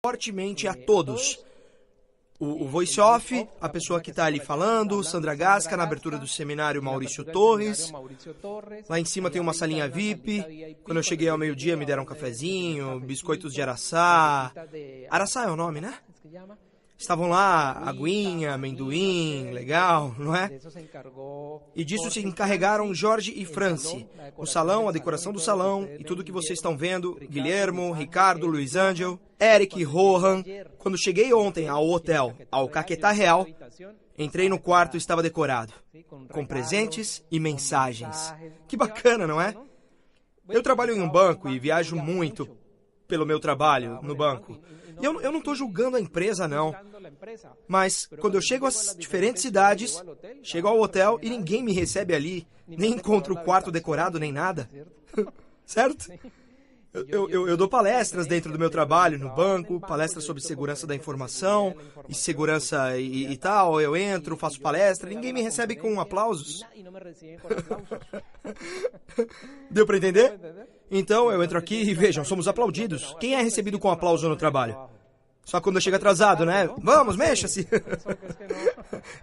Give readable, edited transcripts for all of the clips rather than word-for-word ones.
fortemente a todos. O voice-off, a pessoa que está ali falando, Sandra Gasca, na abertura do seminário, Maurício Torres. Lá em cima tem uma salinha VIP. Quando eu cheguei ao meio-dia, me deram um cafezinho, biscoitos de araçá. Araçá é o nome, né? Estavam lá, aguinha, amendoim, legal, não é? E disso se encarregaram Jorge e Franci. O salão, a decoração do salão e tudo que vocês estão vendo. Guilhermo, Ricardo, Luiz Ângel, Eric, Rohan. Quando cheguei ontem ao hotel, ao Caquetá Real, entrei no quarto e estava decorado, com presentes e mensagens. Que bacana, não é? Eu trabalho em um banco e viajo muito pelo meu trabalho no banco. E eu não estou julgando a empresa, não. Mas quando eu chego às diferentes cidades, chego ao hotel e ninguém me recebe ali, nem encontro o quarto decorado, nem nada. Certo? Eu dou palestras dentro do meu trabalho no banco, palestras sobre segurança da informação e segurança e tal. Eu entro, faço palestra, ninguém me recebe com aplausos. Deu para entender? Então eu entro aqui e vejam, somos aplaudidos. Quem é recebido com aplauso no trabalho? Só quando chega atrasado, né? Vamos, mexa-se!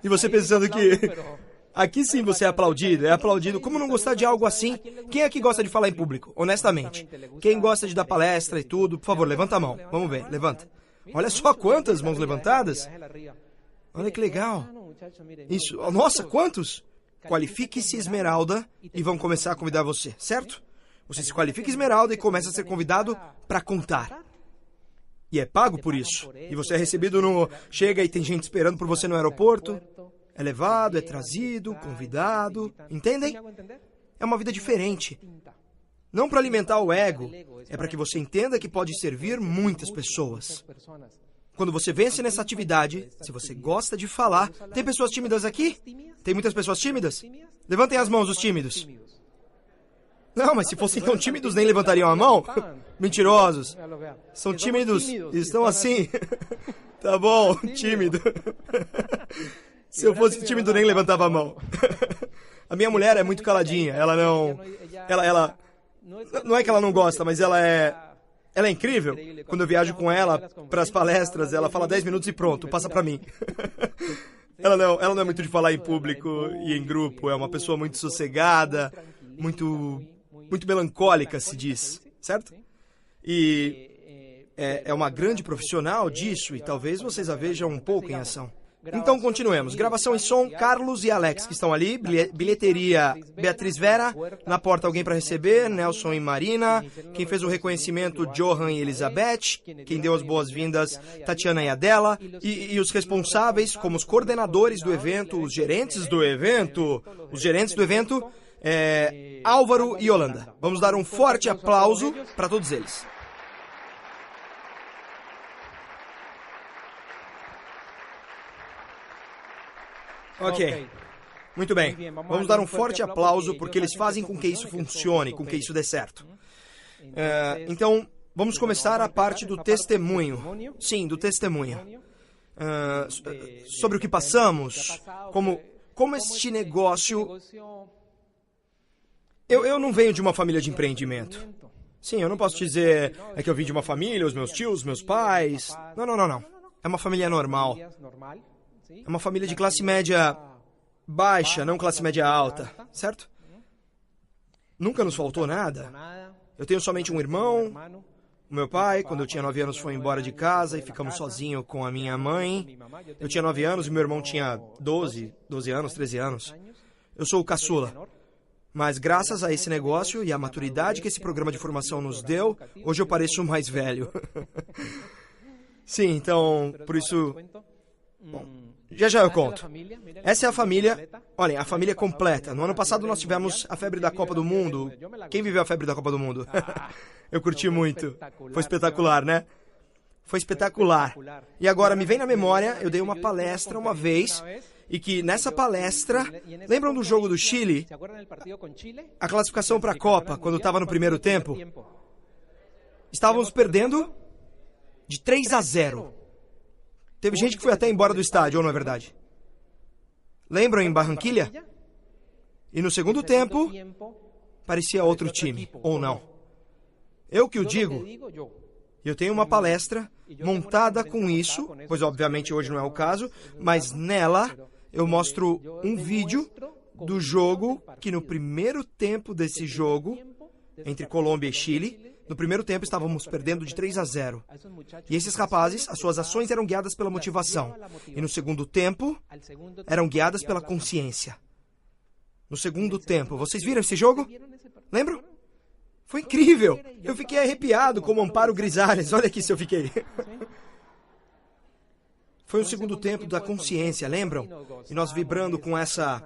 E você pensando que... Aqui sim você é aplaudido. Como não gostar de algo assim? Quem aqui gosta de falar em público, honestamente? Quem gosta de dar palestra e tudo, por favor, levanta a mão. Vamos ver, levanta. Olha só quantas mãos levantadas. Olha que legal. Isso, nossa, quantos? Qualifique-se Esmeralda e vão começar a convidar você, certo? Você se qualifica Esmeralda e começa a ser convidado para contar. E é pago por isso. E você é recebido no... Chega e tem gente esperando por você no aeroporto. É levado, é trazido, convidado. Entendem? É uma vida diferente. Não para alimentar o ego, é para que você entenda que pode servir muitas pessoas. Quando você vence nessa atividade, se você gosta de falar... Tem pessoas tímidas aqui? Tem muitas pessoas tímidas? Levantem as mãos, os tímidos. Não, mas se fossem tão tímidos, nem levantariam a mão? Mentirosos. São tímidos e estão assim. Tá bom, tímido. Se eu fosse tímido, nem levantava a mão. A minha mulher é muito caladinha. Ela não... Ela... Não é que ela não gosta, mas ela é... Ela é incrível. Quando eu viajo com ela para as palestras, ela fala 10 minutos e pronto, passa para mim. Ela não é muito de falar em público e em grupo. É uma pessoa muito sossegada, muito melancólica, se diz, certo? E é uma grande profissional disso, e talvez vocês a vejam um pouco em ação. Então, continuemos. Gravação e som, Carlos e Alex, que estão ali. Bilheteria, Beatriz Vera. Na porta, alguém para receber, Nelson e Marina. Quem fez o reconhecimento, Johan e Elizabeth. Quem deu as boas-vindas, Tatiana e Adela. E os responsáveis, como os coordenadores do evento, os gerentes do evento. Álvaro e Yolanda. Vamos dar um forte aplauso para todos eles. Ok, muito bem. Vamos dar um forte aplauso porque eles fazem com que isso funcione, com que isso dê certo. Então, vamos começar a parte do testemunho. Sim, do testemunho. Sobre o que passamos, como este negócio... Eu não venho de uma família de empreendimento. Sim, eu não posso dizer que eu vim de uma família, os meus tios, meus pais... Não. É uma família normal. É uma família de classe média baixa, não classe média alta, certo? Nunca nos faltou nada. Eu tenho somente um irmão. O meu pai, quando eu tinha 9 anos, foi embora de casa e ficamos sozinhos com a minha mãe. Eu tinha 9 anos e meu irmão tinha 12 anos, 13 anos. Eu sou o caçula. Mas graças a esse negócio e à maturidade que esse programa de formação nos deu, hoje eu pareço mais velho. Sim, então, por isso... Bom, já eu conto. Essa é a família, olhem, a família completa. No ano passado nós tivemos a febre da Copa do Mundo. Quem viveu a febre da Copa do Mundo? Eu curti muito. Foi espetacular, né? Foi espetacular. E agora me vem na memória, eu dei uma palestra uma vez, e que nessa palestra, lembram do jogo do Chile? A classificação para a Copa, quando estava no primeiro tempo? Estávamos perdendo de 3-0. Teve gente que foi até embora do estádio, ou não é verdade? Lembram em Barranquilha? E no segundo tempo, parecia outro time, ou não. Eu que o digo, eu tenho uma palestra montada com isso, pois obviamente hoje não é o caso, mas nela eu mostro um vídeo do jogo que no primeiro tempo desse jogo, entre Colômbia e Chile, no primeiro tempo estávamos perdendo de 3-0. E esses rapazes, as suas ações eram guiadas pela motivação. E no segundo tempo, eram guiadas pela consciência. No segundo tempo, vocês viram esse jogo? Lembram? Foi incrível! Eu fiquei arrepiado como Amparo Grisales. Olha aqui se eu fiquei. Foi o segundo tempo da consciência, lembram? E nós vibrando com essa...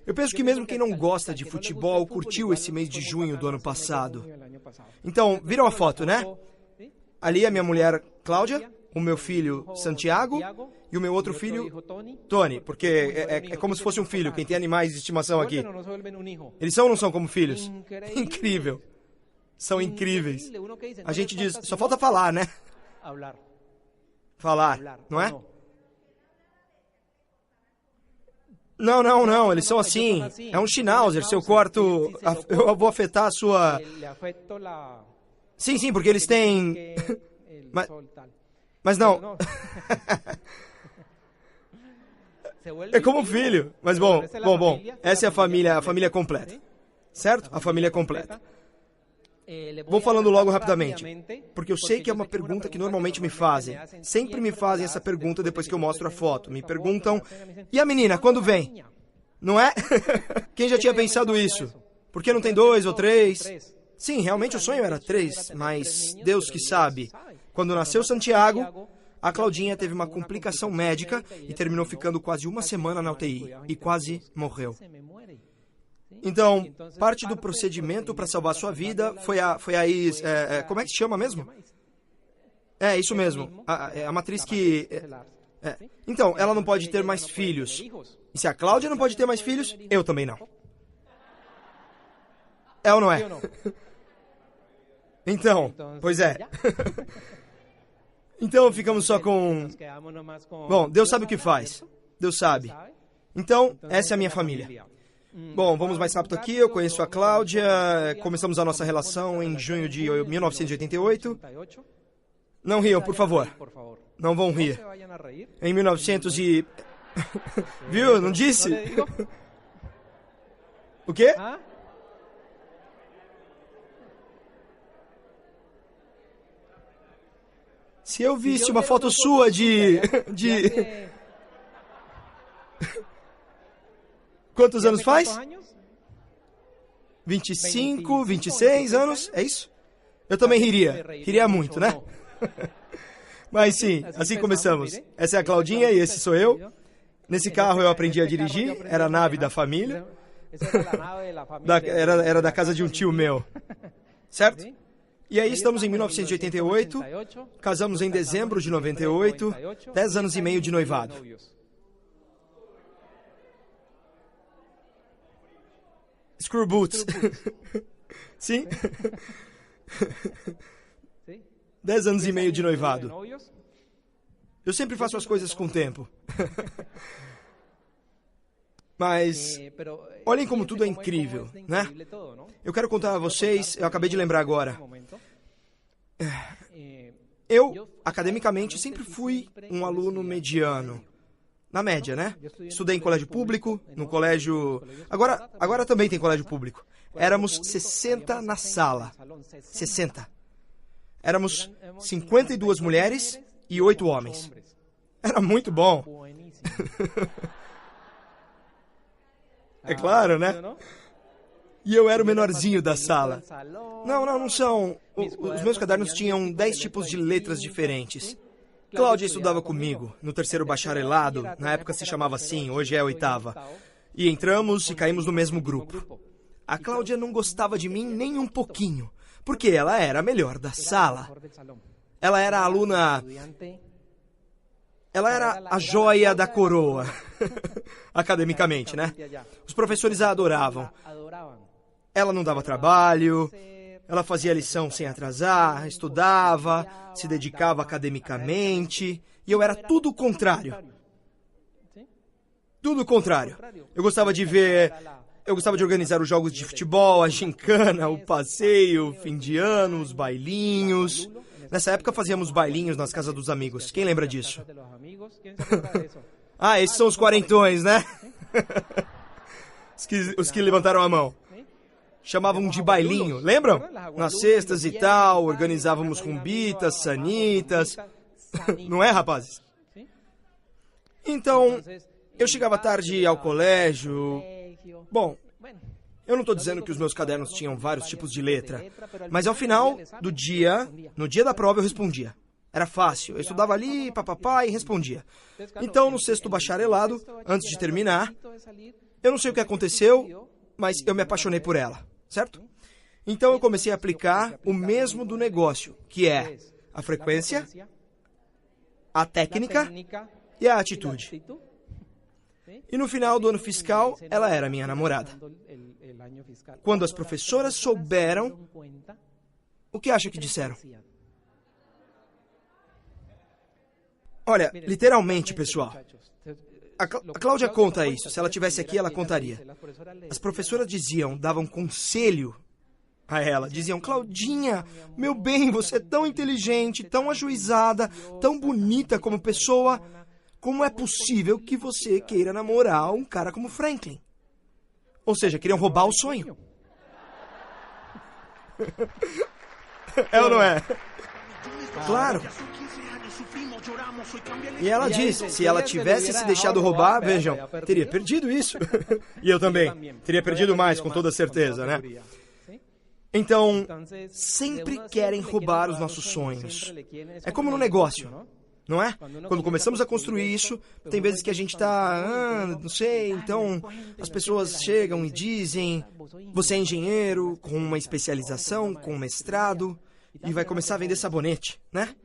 Eu penso que mesmo quem não gosta de futebol curtiu esse mês de junho do ano passado. Então, viram a foto, né? Ali a minha mulher, Cláudia, o meu filho, Santiago, e o meu outro filho, Tony, porque é como se fosse um filho, quem tem animais de estimação aqui. Eles são ou não são como filhos? Incrível. São incríveis. A gente diz, só falta falar, né? Falar, não é? Não, eles são assim. É um Schnauzer, se eu corto, eu vou afetar a sua... Sim, porque eles têm... Mas não. É como um filho. Mas bom, essa é a família completa. Certo? A família completa. Vou falando logo rapidamente, porque eu sei que é uma pergunta que normalmente me fazem. Sempre me fazem essa pergunta depois que eu mostro a foto. Me perguntam, e a menina, quando vem? Não é? Quem já tinha pensado isso? Por que não tem 2 ou 3? Sim, realmente o sonho era 3, mas Deus que sabe. Quando nasceu Santiago, a Claudinha teve uma complicação médica e terminou ficando quase uma semana na UTI e quase morreu. Então, parte do procedimento para salvar sua vida foi a como é que se chama mesmo? É, isso mesmo. A matriz que... Então, ela não pode ter mais filhos. E se a Cláudia não pode ter mais filhos, eu também não. É ou não é? Então, pois é. Então, ficamos só com... Bom, Deus sabe o que faz. Deus sabe. Então, essa é a minha família. Bom, vamos mais rápido aqui. Eu conheço a Cláudia. Começamos a nossa relação em junho de 1988. Não riam, por favor. Não vão rir. Em 1900 e... Viu? Não disse? O quê? Se eu visse uma foto sua de... Quantos anos faz? 25, 26 anos, é isso? Eu também riria. Riria muito, né? Mas sim, assim começamos. Essa é a Claudinha e esse sou eu. Nesse carro eu aprendi a dirigir, era a nave da família. Era da casa de um tio meu. Certo? E aí estamos em 1988, casamos em dezembro de 98, 10 anos e meio de noivado. Screw boots. Sim? 10 anos e meio de noivado. Eu sempre faço as coisas com tempo. Mas olhem como tudo é incrível, né? Eu quero contar a vocês, eu acabei de lembrar agora. Eu, academicamente, sempre fui um aluno mediano. Na média, né? Estudei em colégio público, no colégio... Agora também tem colégio público. Éramos 60 na sala. 60. Éramos 52 mulheres e 8 homens. Era muito bom. É claro, né? E eu era o menorzinho da sala. Não são... Os meus cadernos tinham 10 tipos de letras diferentes. Cláudia estudava comigo, no terceiro bacharelado, na época se chamava assim, hoje é a 8ª. E entramos e caímos no mesmo grupo. A Cláudia não gostava de mim nem um pouquinho, porque ela era a melhor da sala. Ela era a aluna... Ela era a joia da coroa, academicamente, né? Os professores a adoravam. Ela não dava trabalho, ela fazia lição sem atrasar, estudava, se dedicava academicamente, e eu era tudo o contrário. Tudo o contrário. Eu gostava de organizar os jogos de futebol, a gincana, o passeio, o fim de ano, os bailinhos. Nessa época fazíamos bailinhos nas casas dos amigos. Quem lembra disso? Ah, esses são os quarentões, né? Os que levantaram a mão. Chamavam de bailinho, lembram? Nas cestas e tal, organizávamos rumbitas, sanitas. Não é, rapazes? Então, eu chegava tarde ao colégio. Bom, eu não estou dizendo que os meus cadernos tinham vários tipos de letra, mas ao final do dia, no dia da prova, eu respondia. Era fácil, eu estudava ali, papapá, e respondia. Então, no sexto bacharelado, antes de terminar, eu não sei o que aconteceu, mas eu me apaixonei por ela, certo? Então, eu comecei a aplicar o mesmo do negócio, que é a frequência, a técnica e a atitude. E no final do ano fiscal, ela era minha namorada. Quando as professoras souberam, o que acha que disseram? Olha, literalmente, pessoal. A Cláudia conta isso. Se ela estivesse aqui, ela contaria. As professoras davam conselho a ela. Diziam, Claudinha, meu bem, você é tão inteligente, tão ajuizada, tão bonita como pessoa. Como é possível que você queira namorar um cara como Franklin? Ou seja, queriam roubar o sonho. É ou não é? Claro. E ela diz, se ela tivesse se deixado roubar, vejam, teria perdido isso. E eu também. Teria perdido mais, com toda certeza, né? Então, sempre querem roubar os nossos sonhos. É como no negócio, não é? Quando começamos a construir isso, tem vezes que a gente está, não sei, então as pessoas chegam e dizem, você é engenheiro, com uma especialização, com um mestrado, e vai começar a vender sabonete, né?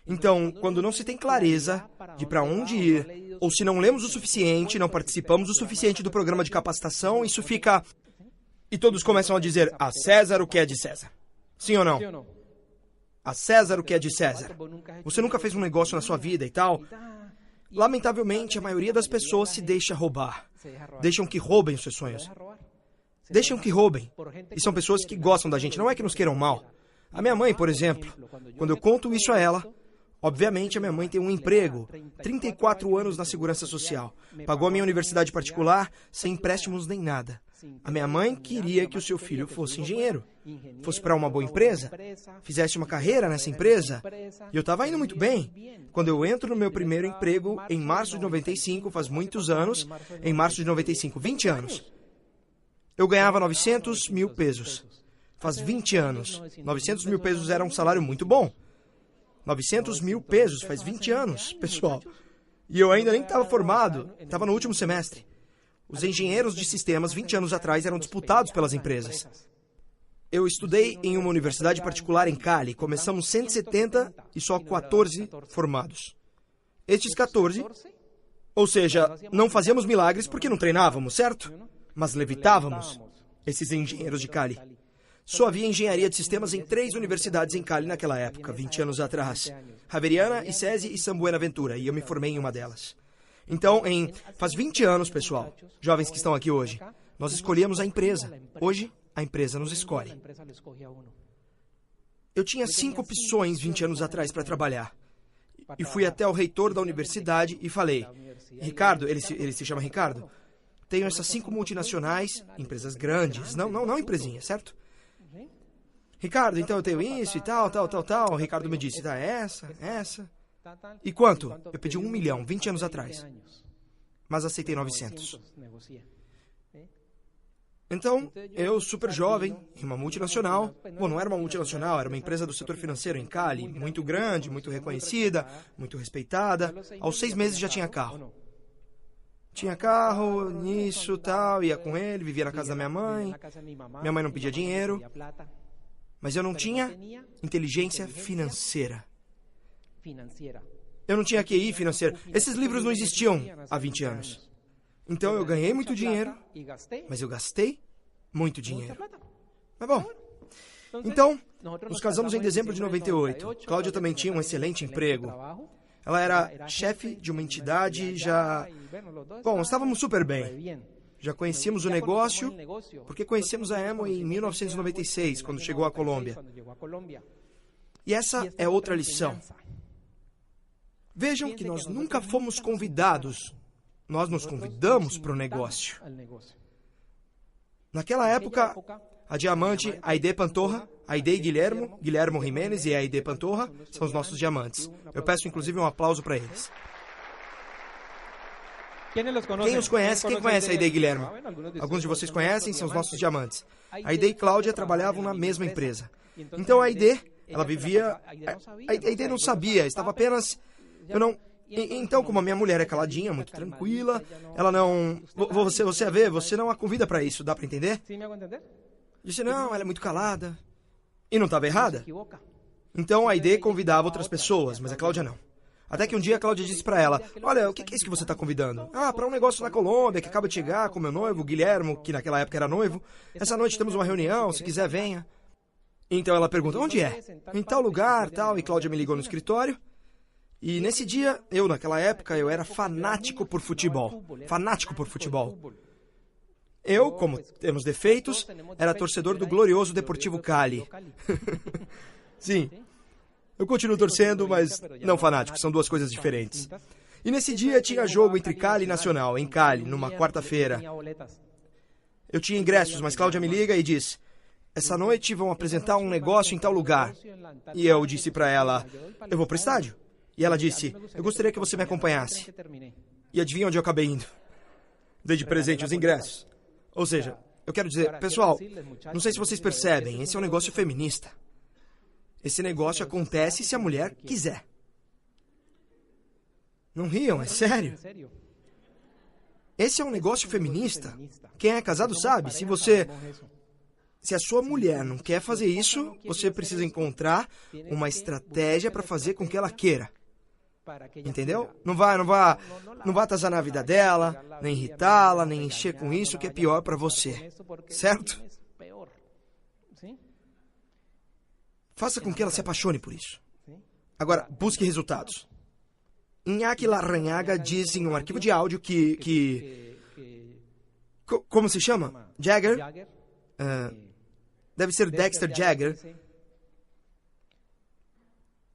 Então, quando não se tem clareza de para onde ir, ou se não lemos o suficiente, não participamos o suficiente do programa de capacitação, isso fica... E todos começam a dizer, a César o que é de César. Sim ou não? A César o que é de César. Você nunca fez um negócio na sua vida e tal? Lamentavelmente, a maioria das pessoas se deixa roubar. Deixam que roubem os seus sonhos. Deixam que roubem. E são pessoas que gostam da gente, não é que nos queiram mal. A minha mãe, por exemplo, quando eu conto isso a ela, obviamente a minha mãe tem um emprego, 34 anos na Segurança Social, pagou a minha universidade particular sem empréstimos nem nada. A minha mãe queria que o seu filho fosse engenheiro, fosse para uma boa empresa, fizesse uma carreira nessa empresa. E eu estava indo muito bem. Quando eu entro no meu primeiro emprego, em março de 95, faz muitos anos, em março de 95, 20 anos, eu ganhava 900 mil pesos. Faz 20 anos. 900 mil pesos era um salário muito bom. 900 mil pesos faz 20 anos, pessoal. E eu ainda nem estava formado, estava no último semestre. Os engenheiros de sistemas, 20 anos atrás, eram disputados pelas empresas. Eu estudei em uma universidade particular em Cali. Começamos 170 e só 14 formados. Estes 14, ou seja, não fazíamos milagres porque não treinávamos, certo? Mas levitávamos, esses engenheiros de Cali. Só havia engenharia de sistemas em 3 universidades em Cali naquela época, 20 anos atrás. Javeriana, ICESI e San Buenaventura, e eu me formei em uma delas. Então, faz 20 anos, pessoal, jovens que estão aqui hoje, nós escolhíamos a empresa. Hoje, a empresa nos escolhe. Eu tinha 5 opções 20 anos atrás para trabalhar. E fui até o reitor da universidade e falei, Ricardo, ele se chama Ricardo, tenho essas 5 multinacionais, empresas grandes, não empresinhas, certo? Ricardo, então eu tenho isso e tal. O Ricardo me disse, tá, essa. E quanto? Eu pedi 1 milhão, 20 anos atrás. Mas aceitei 900. Então, eu, super jovem, em uma multinacional. Bom, não era uma multinacional, era uma empresa do setor financeiro em Cali, muito grande, muito reconhecida, muito respeitada. Aos 6 meses já tinha carro. Tinha carro, nisso, tal, ia com ele, vivia na casa da minha mãe. Minha mãe não pedia dinheiro. Mas eu não tinha inteligência financeira. Eu não tinha QI financeiro. Esses livros não existiam há 20 anos. Então eu ganhei muito dinheiro, mas eu gastei muito dinheiro. Mas bom, então, nos casamos em dezembro de 98. Cláudia também tinha um excelente emprego. Ela era chefe de uma entidade já... Bom, estávamos super bem. Já conhecíamos o negócio, porque conhecemos a Emo em 1996, quando chegou à Colômbia. E essa é outra lição. Vejam que nós nunca fomos convidados. Nós nos convidamos para o negócio. Naquela época, a Diamante, Aide Pantorra, Aide e Guilhermo Jimenez e Aide Pantorra são os nossos diamantes. Eu peço inclusive um aplauso para eles. Quem os conhece? Quem conhece a Aide e Guilhermo? Alguns de vocês conhecem, são os nossos diamantes. A Aide e Cláudia trabalhavam na mesma empresa. Então a Aide, ela vivia... A Aide não sabia, estava apenas... Então, como a minha mulher é caladinha, muito tranquila, ela não... Você vê, você não a convida para isso, dá para entender? Disse, não, ela é muito calada. E não estava errada? Então a Aide convidava outras pessoas, mas a Cláudia não. Até que um dia a Cláudia disse para ela, olha, o que é isso que você está convidando? Ah, para um negócio na Colômbia, que acaba de chegar com meu noivo, Guilhermo, que naquela época era noivo. Essa noite temos uma reunião, se quiser venha. Então ela pergunta, onde é? Em tal lugar, tal, e Cláudia me ligou no escritório. E nesse dia, naquela época, eu era fanático por futebol. Fanático por futebol. Eu, como temos defeitos, era torcedor do glorioso Deportivo Cali. Sim. Eu continuo torcendo, mas não fanático, são duas coisas diferentes. E nesse dia tinha jogo entre Cali e Nacional, em Cali, numa quarta-feira. Eu tinha ingressos, mas Cláudia me liga e diz, essa noite vão apresentar um negócio em tal lugar. E eu disse para ela, eu vou pro estádio. E ela disse, eu gostaria que você me acompanhasse. E adivinha onde eu acabei indo? Dei de presente os ingressos. Ou seja, eu quero dizer, pessoal, não sei se vocês percebem, esse é um negócio feminista. Esse negócio acontece se a mulher quiser. Não riam, é sério. Esse é um negócio feminista. Quem é casado sabe, se a sua mulher não quer fazer isso, você precisa encontrar uma estratégia para fazer com que ela queira. Entendeu? Não vai atazanar a vida dela, nem irritá-la, nem encher com isso que é pior para você. Certo? Faça com que ela se apaixone por isso. Agora, busque resultados. Iñaki Larrañaga diz em um arquivo de áudio que como se chama? Jagger? Deve ser Dexter Jagger.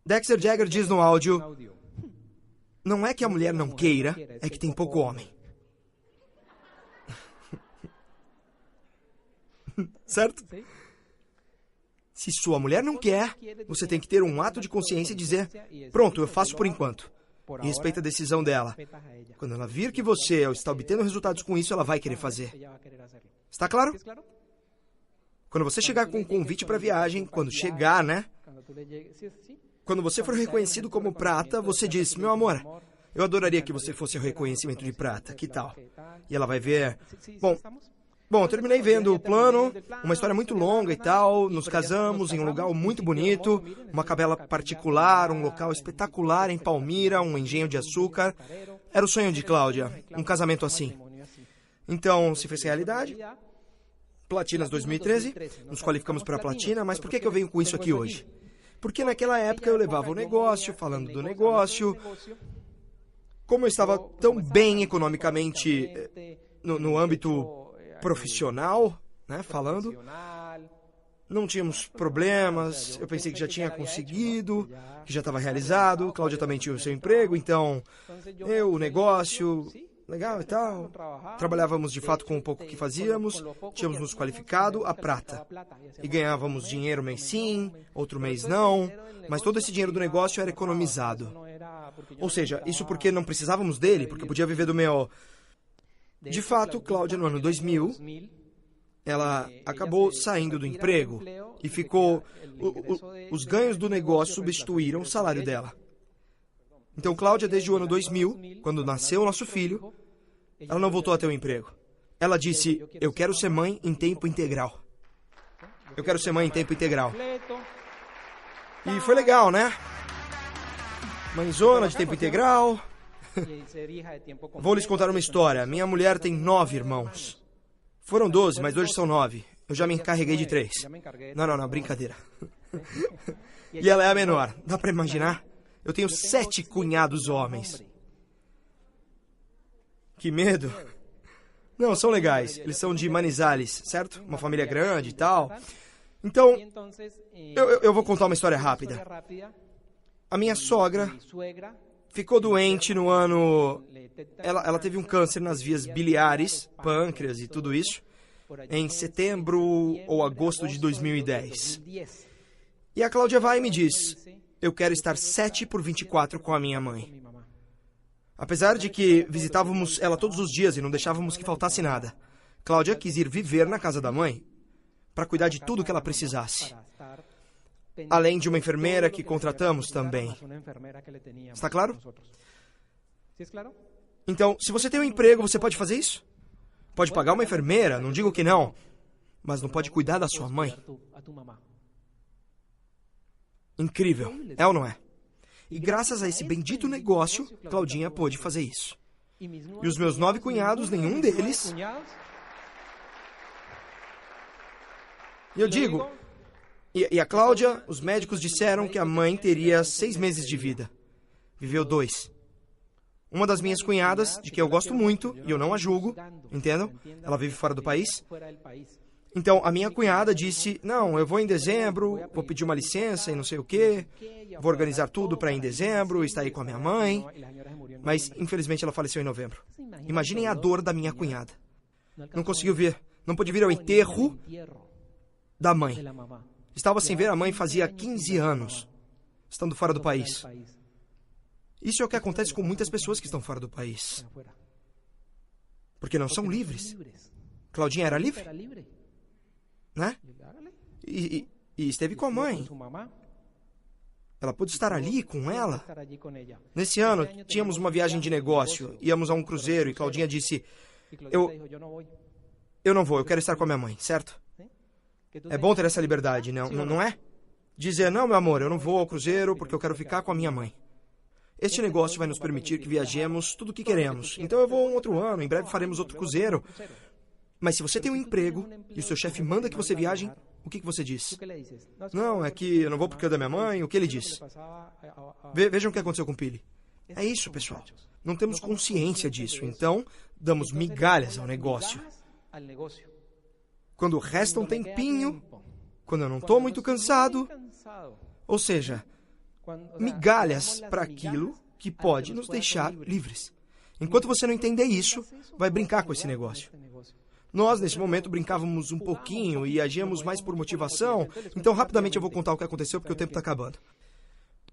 Dexter Jagger diz no áudio, não é que a mulher não queira, é que tem pouco homem. Certo? Se sua mulher não quer, você tem que ter um ato de consciência e dizer, pronto, eu faço por enquanto. E respeita a decisão dela. Quando ela vir que você está obtendo resultados com isso, ela vai querer fazer. Está claro? Quando você chegar com um convite para viagem, quando chegar, né? Quando você for reconhecido como prata, você diz, meu amor, eu adoraria que você fosse o reconhecimento de prata, que tal? E ela vai ver, Bom, eu terminei vendo o plano, uma história muito longa e tal, nos casamos em um lugar muito bonito, uma capela particular, um local espetacular em Palmira, um engenho de açúcar. Era o sonho de Cláudia, um casamento assim. Então, se fez realidade. Platinas 2013, nos qualificamos para a Platina, mas por que eu venho com isso aqui hoje? Porque naquela época eu levava o negócio, falando do negócio. Como eu estava tão bem economicamente no âmbito profissional, né, falando, não tínhamos problemas, eu pensei que já tinha conseguido, que já estava realizado, Cláudia também tinha o seu emprego, então o negócio, legal e tal, trabalhávamos de fato com o pouco que fazíamos, tínhamos nos qualificado a prata, e ganhávamos dinheiro mês sim, outro mês não, mas todo esse dinheiro do negócio era economizado. Ou seja, isso porque não precisávamos dele, porque podia viver do meu... De fato, Cláudia, no ano 2000, ela acabou saindo do emprego e ficou... Os ganhos do negócio substituíram o salário dela. Então, Cláudia, desde o ano 2000, quando nasceu o nosso filho, ela não voltou a ter um emprego. Ela disse, eu quero ser mãe em tempo integral. Eu quero ser mãe em tempo integral. E foi legal, né? Mãezona de tempo integral... Vou lhes contar uma história. Minha mulher tem 9 irmãos. Foram 12, mas hoje são 9. Eu já me encarreguei de 3. Não, brincadeira. E ela é a menor. Dá pra imaginar? Eu tenho 7 cunhados homens. Que medo. Não, são legais. Eles são de Manizales, certo? Uma família grande e tal. Então, eu vou contar uma história rápida. A minha sogra ficou doente no ano... Ela teve um câncer nas vias biliares, pâncreas e tudo isso, em setembro ou agosto de 2010. E a Cláudia vai e me diz, eu quero estar 7/24 com a minha mãe. Apesar de que visitávamos ela todos os dias e não deixávamos que faltasse nada, Cláudia quis ir viver na casa da mãe para cuidar de tudo que ela precisasse. Além de uma enfermeira que contratamos também. Está claro? Então, se você tem um emprego, você pode fazer isso? Pode pagar uma enfermeira, não digo que não, mas não pode cuidar da sua mãe. Incrível, é ou não é? E graças a esse bendito negócio, Claudinha pôde fazer isso. E os meus 9 cunhados, nenhum deles... E eu digo... E a Cláudia, os médicos disseram que a mãe teria 6 meses de vida. Viveu 2. Uma das minhas cunhadas, de que eu gosto muito, e eu não a julgo, entendam? Ela vive fora do país. Então, a minha cunhada disse, não, eu vou em dezembro, vou pedir uma licença e não sei o quê, vou organizar tudo para ir em dezembro, estar aí com a minha mãe. Mas, infelizmente, ela faleceu em novembro. Imaginem a dor da minha cunhada. Não conseguiu vir, não pôde vir ao enterro da mãe. Estava sem ver a mãe fazia 15 anos, estando fora do país. Isso é o que acontece com muitas pessoas que estão fora do país. Porque não são livres. Claudinha era livre, né? E esteve com a mãe. Ela pôde estar ali com ela. Nesse ano, tínhamos uma viagem de negócio. Íamos a um cruzeiro e Claudinha disse, eu não vou, eu quero estar com a minha mãe, certo? É bom ter essa liberdade, não é? Dizer, não, meu amor, eu não vou ao cruzeiro porque eu quero ficar com a minha mãe. Este negócio vai nos permitir que viajemos tudo o que queremos. Então eu vou um outro ano, em breve faremos outro cruzeiro. Mas se você tem um emprego e o seu chefe manda que você viaje, o que você diz? Não, é que eu não vou porque é da minha mãe, o que ele diz? Vejam o que aconteceu com o Pili. É isso, pessoal. Não temos consciência disso, então damos migalhas ao negócio. Quando resta um tempinho, quando eu não estou muito cansado, ou seja, migalhas para aquilo que pode nos deixar livres. Enquanto você não entender isso, vai brincar com esse negócio. Nós, nesse momento, brincávamos um pouquinho e agíamos mais por motivação, então rapidamente eu vou contar o que aconteceu porque o tempo está acabando.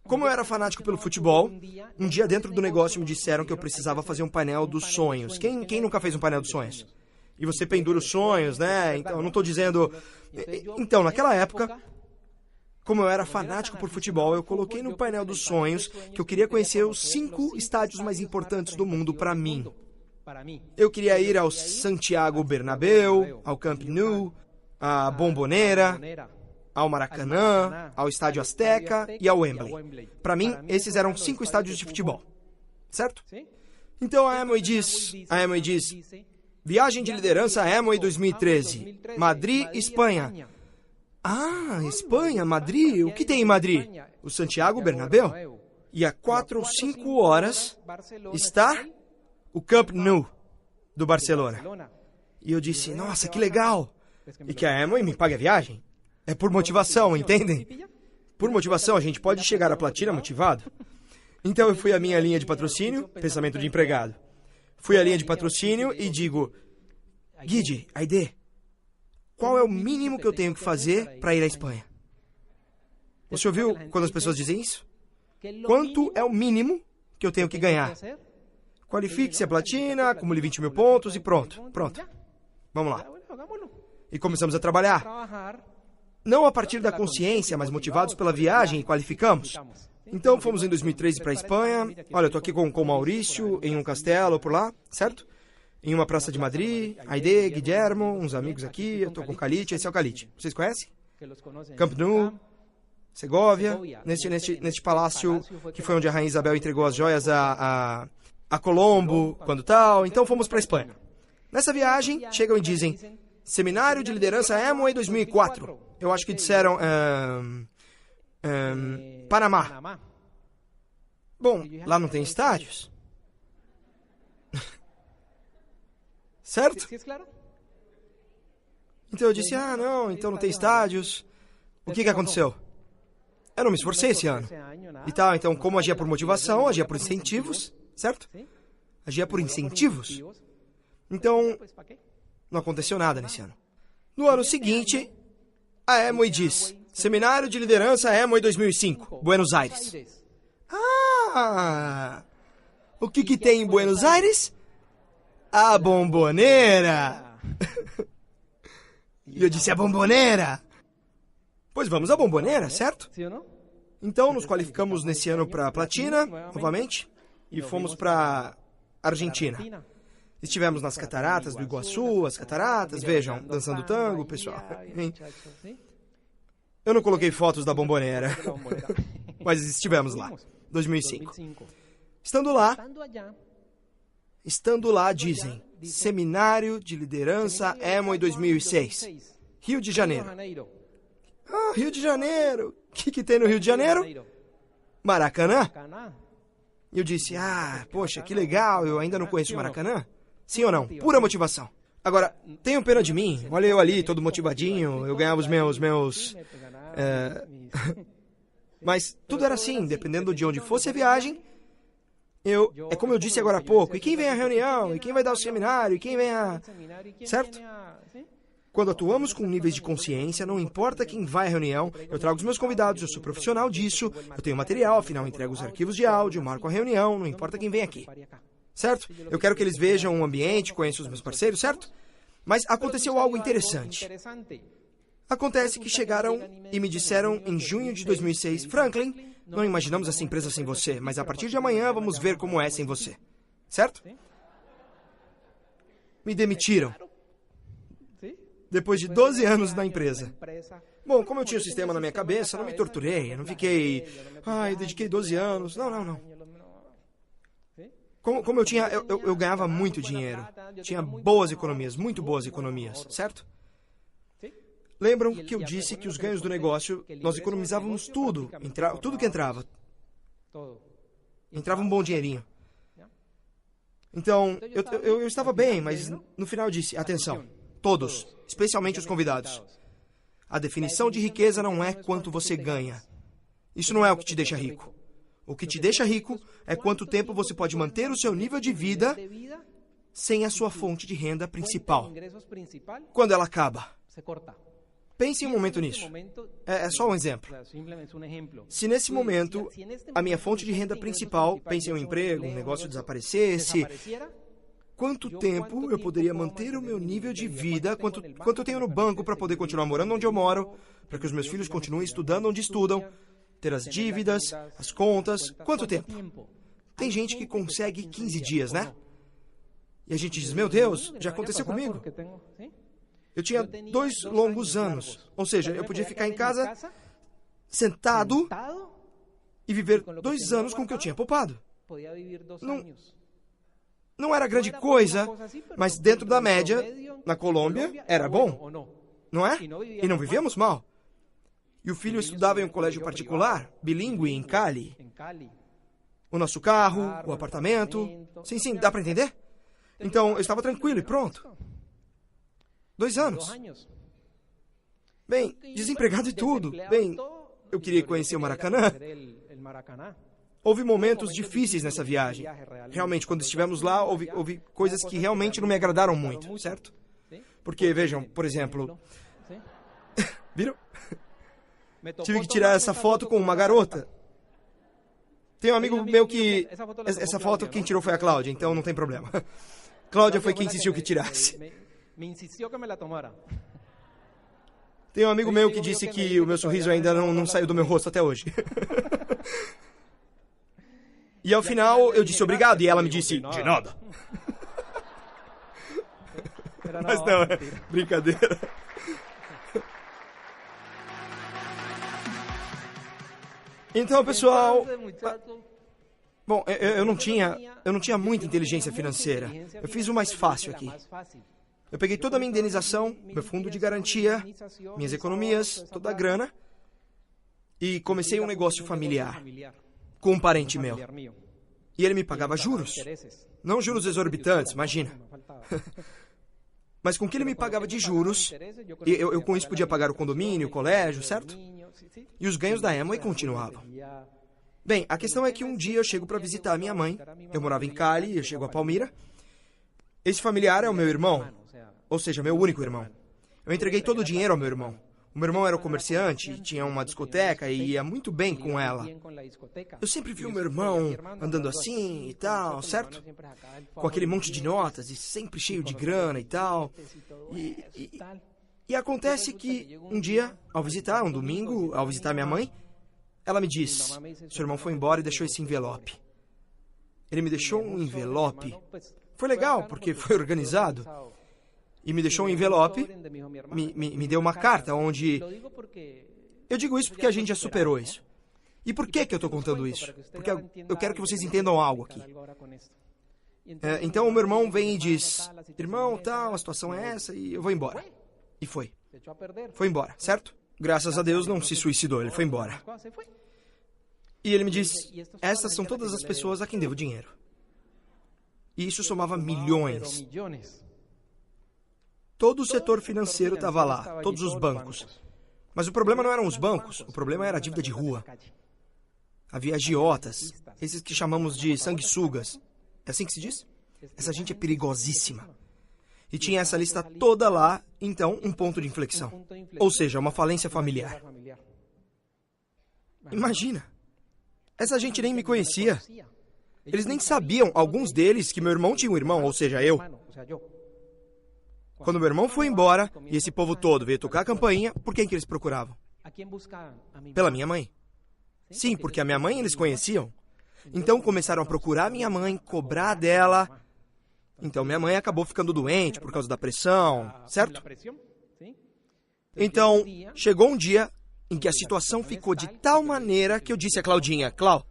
Como eu era fanático pelo futebol, um dia dentro do negócio me disseram que eu precisava fazer um painel dos sonhos. Quem nunca fez um painel dos sonhos? E você pendura os sonhos, né? Então, eu não estou dizendo... Então, naquela época, como eu era fanático por futebol, eu coloquei no painel dos sonhos que eu queria conhecer os 5 estádios mais importantes do mundo para mim. Eu queria ir ao Santiago Bernabéu, ao Camp Nou, à Bombonera, ao Maracanã, ao Estádio Azteca e ao Wembley. Para mim, esses eram 5 estádios de futebol. Certo? Então a Amway diz... Viagem de liderança Amway 2013. Madrid, Espanha. Ah, Espanha, Madrid. O que tem em Madrid? O Santiago Bernabéu. E a 4 ou 5 horas está o Camp Nou do Barcelona. E eu disse, nossa, que legal. E que a Amway me pague a viagem. É por motivação, entendem? Por motivação, a gente pode chegar à platina motivado. Então eu fui à minha linha de patrocínio, pensamento de empregado. Fui à linha de patrocínio e digo, Guide, Aide, qual é o mínimo que eu tenho que fazer para ir à Espanha? Você ouviu quando as pessoas dizem isso? Quanto é o mínimo que eu tenho que ganhar? Qualifique-se a platina, acumule 20 mil pontos e pronto. Vamos lá. E começamos a trabalhar. Não a partir da consciência, mas motivados pela viagem e qualificamos. Então fomos em 2013 para a Espanha. Olha, eu estou aqui com o Maurício, em um castelo por lá, certo? Em uma praça de Madrid, Aide, Guillermo, uns amigos aqui, eu estou com o Calite, esse é o Calite. Vocês conhecem? Camp Nou, Segóvia, neste palácio que foi onde a Rainha Isabel entregou as joias a Colombo, quando tal. Então fomos para a Espanha. Nessa viagem, chegam e dizem, Seminário de Liderança Amway 2004. Eu acho que disseram... Panamá. Bom, lá não tem estádios. Certo? Então eu disse, não, então não tem estádios. O que aconteceu? Eu não me esforcei esse ano. E tal, então, como agia por motivação, agia por incentivos, certo? Agia por incentivos. Então, não aconteceu nada nesse ano. No ano seguinte, a Amway diz: Seminário de Liderança Amway 2005, Buenos Aires. Ah! O que tem em Buenos Aires? A Bomboneira! E eu disse: a Bomboneira! Pois vamos à Bomboneira, certo? Então, nos qualificamos nesse ano para Platina, novamente, e fomos para Argentina. Estivemos nas cataratas do Iguaçu, as cataratas, vejam, dançando tango, pessoal. Eu não coloquei fotos da Bomboneira, mas estivemos lá, 2005. Estando lá, dizem, Seminário de Liderança Amway 2006, Rio de Janeiro. Ah, Rio de Janeiro. O que tem no Rio de Janeiro? Maracanã. E eu disse, poxa, que legal, eu ainda não conheço Maracanã. Sim ou não? Pura motivação. Agora, tenham pena de mim. Olha eu ali, todo motivadinho, eu ganhava os meus... Mas tudo era assim, dependendo de onde fosse a viagem, é como eu disse agora há pouco, e quem vem à reunião, e quem vai dar o seminário, e quem vem a... Certo? Quando atuamos com níveis de consciência, não importa quem vai à reunião, eu trago os meus convidados, eu sou profissional disso, eu tenho material, afinal entrego os arquivos de áudio, marco a reunião, não importa quem vem aqui. Certo? Eu quero que eles vejam o ambiente, conheçam os meus parceiros, certo? Mas aconteceu algo interessante. Acontece que chegaram e me disseram em junho de 2006, Franklin, não imaginamos essa empresa sem você, mas a partir de amanhã vamos ver como é sem você. Certo? Me demitiram. Depois de 12 anos na empresa. Bom, como eu tinha o sistema na minha cabeça, não me torturei, eu não fiquei... eu dediquei 12 anos. Não. Como eu ganhava muito dinheiro. Tinha boas economias, muito boas economias, certo? Lembram que eu disse que os ganhos do negócio, nós economizávamos tudo, tudo que entrava. Entrava um bom dinheirinho. Então, eu estava bem, mas no final eu disse, atenção, todos, especialmente os convidados. A definição de riqueza não é quanto você ganha. Isso não é o que te deixa rico. O que te deixa rico é quanto tempo você pode manter o seu nível de vida sem a sua fonte de renda principal. Quando ela acaba. Pense um momento nisso. É só um exemplo. Se nesse momento a minha fonte de renda principal, pense em um emprego, um negócio desaparecesse, quanto tempo eu poderia manter o meu nível de vida, quanto eu tenho no banco para poder continuar morando onde eu moro, para que os meus filhos continuem estudando onde estudam, ter as dívidas, as contas, quanto tempo? Tem gente que consegue 15 dias, né? E a gente diz, meu Deus, já aconteceu comigo. Eu tinha 2 longos anos, ou seja, eu podia ficar em casa sentado e viver 2 anos com o que eu tinha poupado. Não era grande coisa, mas dentro da média, na Colômbia, era bom, não é? E não vivíamos mal. E o filho estudava em um colégio particular, bilíngue, em Cali. O nosso carro, o apartamento... Sim, dá para entender? Então, eu estava tranquilo e pronto. 2 anos. Bem, desempregado e tudo. Bem, eu queria conhecer o Maracanã. Houve momentos difíceis nessa viagem. Realmente, quando estivemos lá, houve coisas que realmente não me agradaram muito, certo? Porque, vejam, por exemplo... Viram? Tive que tirar essa foto com uma garota. Tem um amigo meu que... Essa foto quem tirou foi a Cláudia, então não tem problema. Cláudia foi quem insistiu que tirasse. Tem um amigo meu que disse que o meu sorriso ainda não saiu do meu rosto até hoje. E ao final eu disse obrigado e ela me disse de nada. Mas não, é brincadeira. Então, pessoal... Bom, eu não tinha muita inteligência financeira. Eu fiz o mais fácil aqui. Eu peguei toda a minha indenização, meu fundo de garantia, minhas economias, toda a grana, e comecei um negócio familiar com um parente meu. E ele me pagava juros. Não juros exorbitantes, imagina. Mas com o que ele me pagava de juros, eu com isso podia pagar o condomínio, o colégio, certo? E os ganhos da Amway continuavam. Bem, a questão é que um dia eu chego para visitar a minha mãe. Eu morava em Cali, eu chego a Palmira. Esse familiar é o meu irmão, ou seja, meu único irmão. Eu entreguei todo o dinheiro ao meu irmão. O meu irmão era um comerciante, tinha uma discoteca e ia muito bem com ela. Eu sempre vi o meu irmão andando assim e tal, certo? Com aquele monte de notas e sempre cheio de grana e tal. E acontece que um dia, ao visitar, um domingo, ao visitar minha mãe, ela me diz: seu irmão foi embora e deixou esse envelope. Ele me deixou um envelope. Foi legal, porque foi organizado. E me deixou um envelope, me deu uma carta onde... Eu digo isso porque a gente já superou isso. E por que eu estou contando isso? Porque eu quero que vocês entendam algo aqui. Então o meu irmão vem e diz: irmão, tal, a situação é essa e eu vou embora. E foi. Foi embora, certo? Graças a Deus não se suicidou, ele foi embora. E ele me diz: essas são todas as pessoas a quem devo dinheiro. E isso somava milhões. Todo o setor financeiro estava lá, todos os bancos. Mas o problema não eram os bancos, o problema era a dívida de rua. Havia agiotas, esses que chamamos de sanguessugas. É assim que se diz? Essa gente é perigosíssima. E tinha essa lista toda lá, então, um ponto de inflexão. Ou seja, uma falência familiar. Imagina. Essa gente nem me conhecia. Eles nem sabiam, alguns deles, que meu irmão tinha um irmão, ou seja, eu. Quando meu irmão foi embora, e esse povo todo veio tocar a campainha, por quem que eles procuravam? Pela minha mãe. Sim, porque a minha mãe eles conheciam. Então começaram a procurar minha mãe, cobrar dela. Então minha mãe acabou ficando doente por causa da pressão, certo? Então, chegou um dia em que a situação ficou de tal maneira que eu disse a Claudinha: Clau,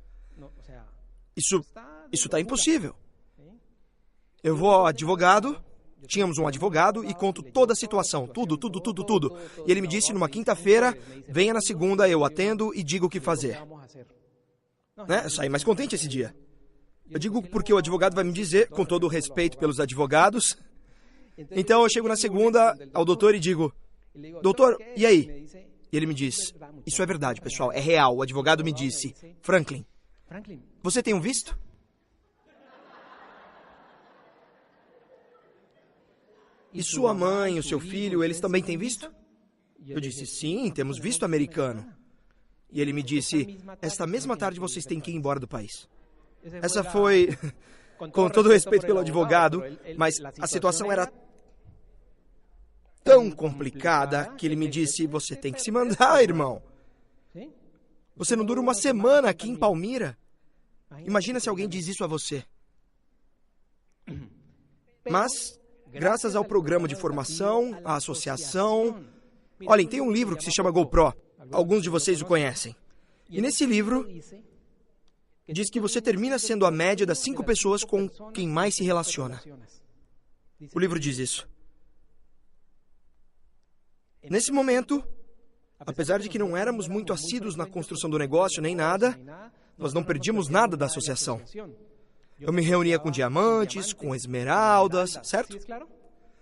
isso está impossível. Eu vou ao advogado... Tínhamos um advogado e conto toda a situação, tudo. E ele me disse numa quinta-feira: venha na segunda, eu atendo e digo o que fazer. Né? Eu saí mais contente esse dia. Eu digo porque o advogado vai me dizer, com todo o respeito pelos advogados. Então eu chego na segunda ao doutor e digo: doutor, e aí? E ele me diz: isso é verdade, pessoal, é real. O advogado me disse: Franklin, você tem um visto? E sua mãe, o seu filho, eles também têm visto? Eu disse: sim, temos visto americano. E ele me disse: esta mesma tarde vocês têm que ir embora do país. Essa foi, com todo respeito pelo advogado, mas a situação era tão complicada que ele me disse: você tem que se mandar, irmão. Você não dura uma semana aqui em Palmira. Imagina se alguém diz isso a você. Mas... graças ao programa de formação, à associação... Olhem, tem um livro que se chama GoPro. Alguns de vocês o conhecem. E nesse livro, diz que você termina sendo a média das 5 pessoas com quem mais se relaciona. O livro diz isso. Nesse momento, apesar de que não éramos muito assíduos na construção do negócio nem nada, nós não perdíamos nada da associação. Eu me reunia com diamantes, com esmeraldas, certo?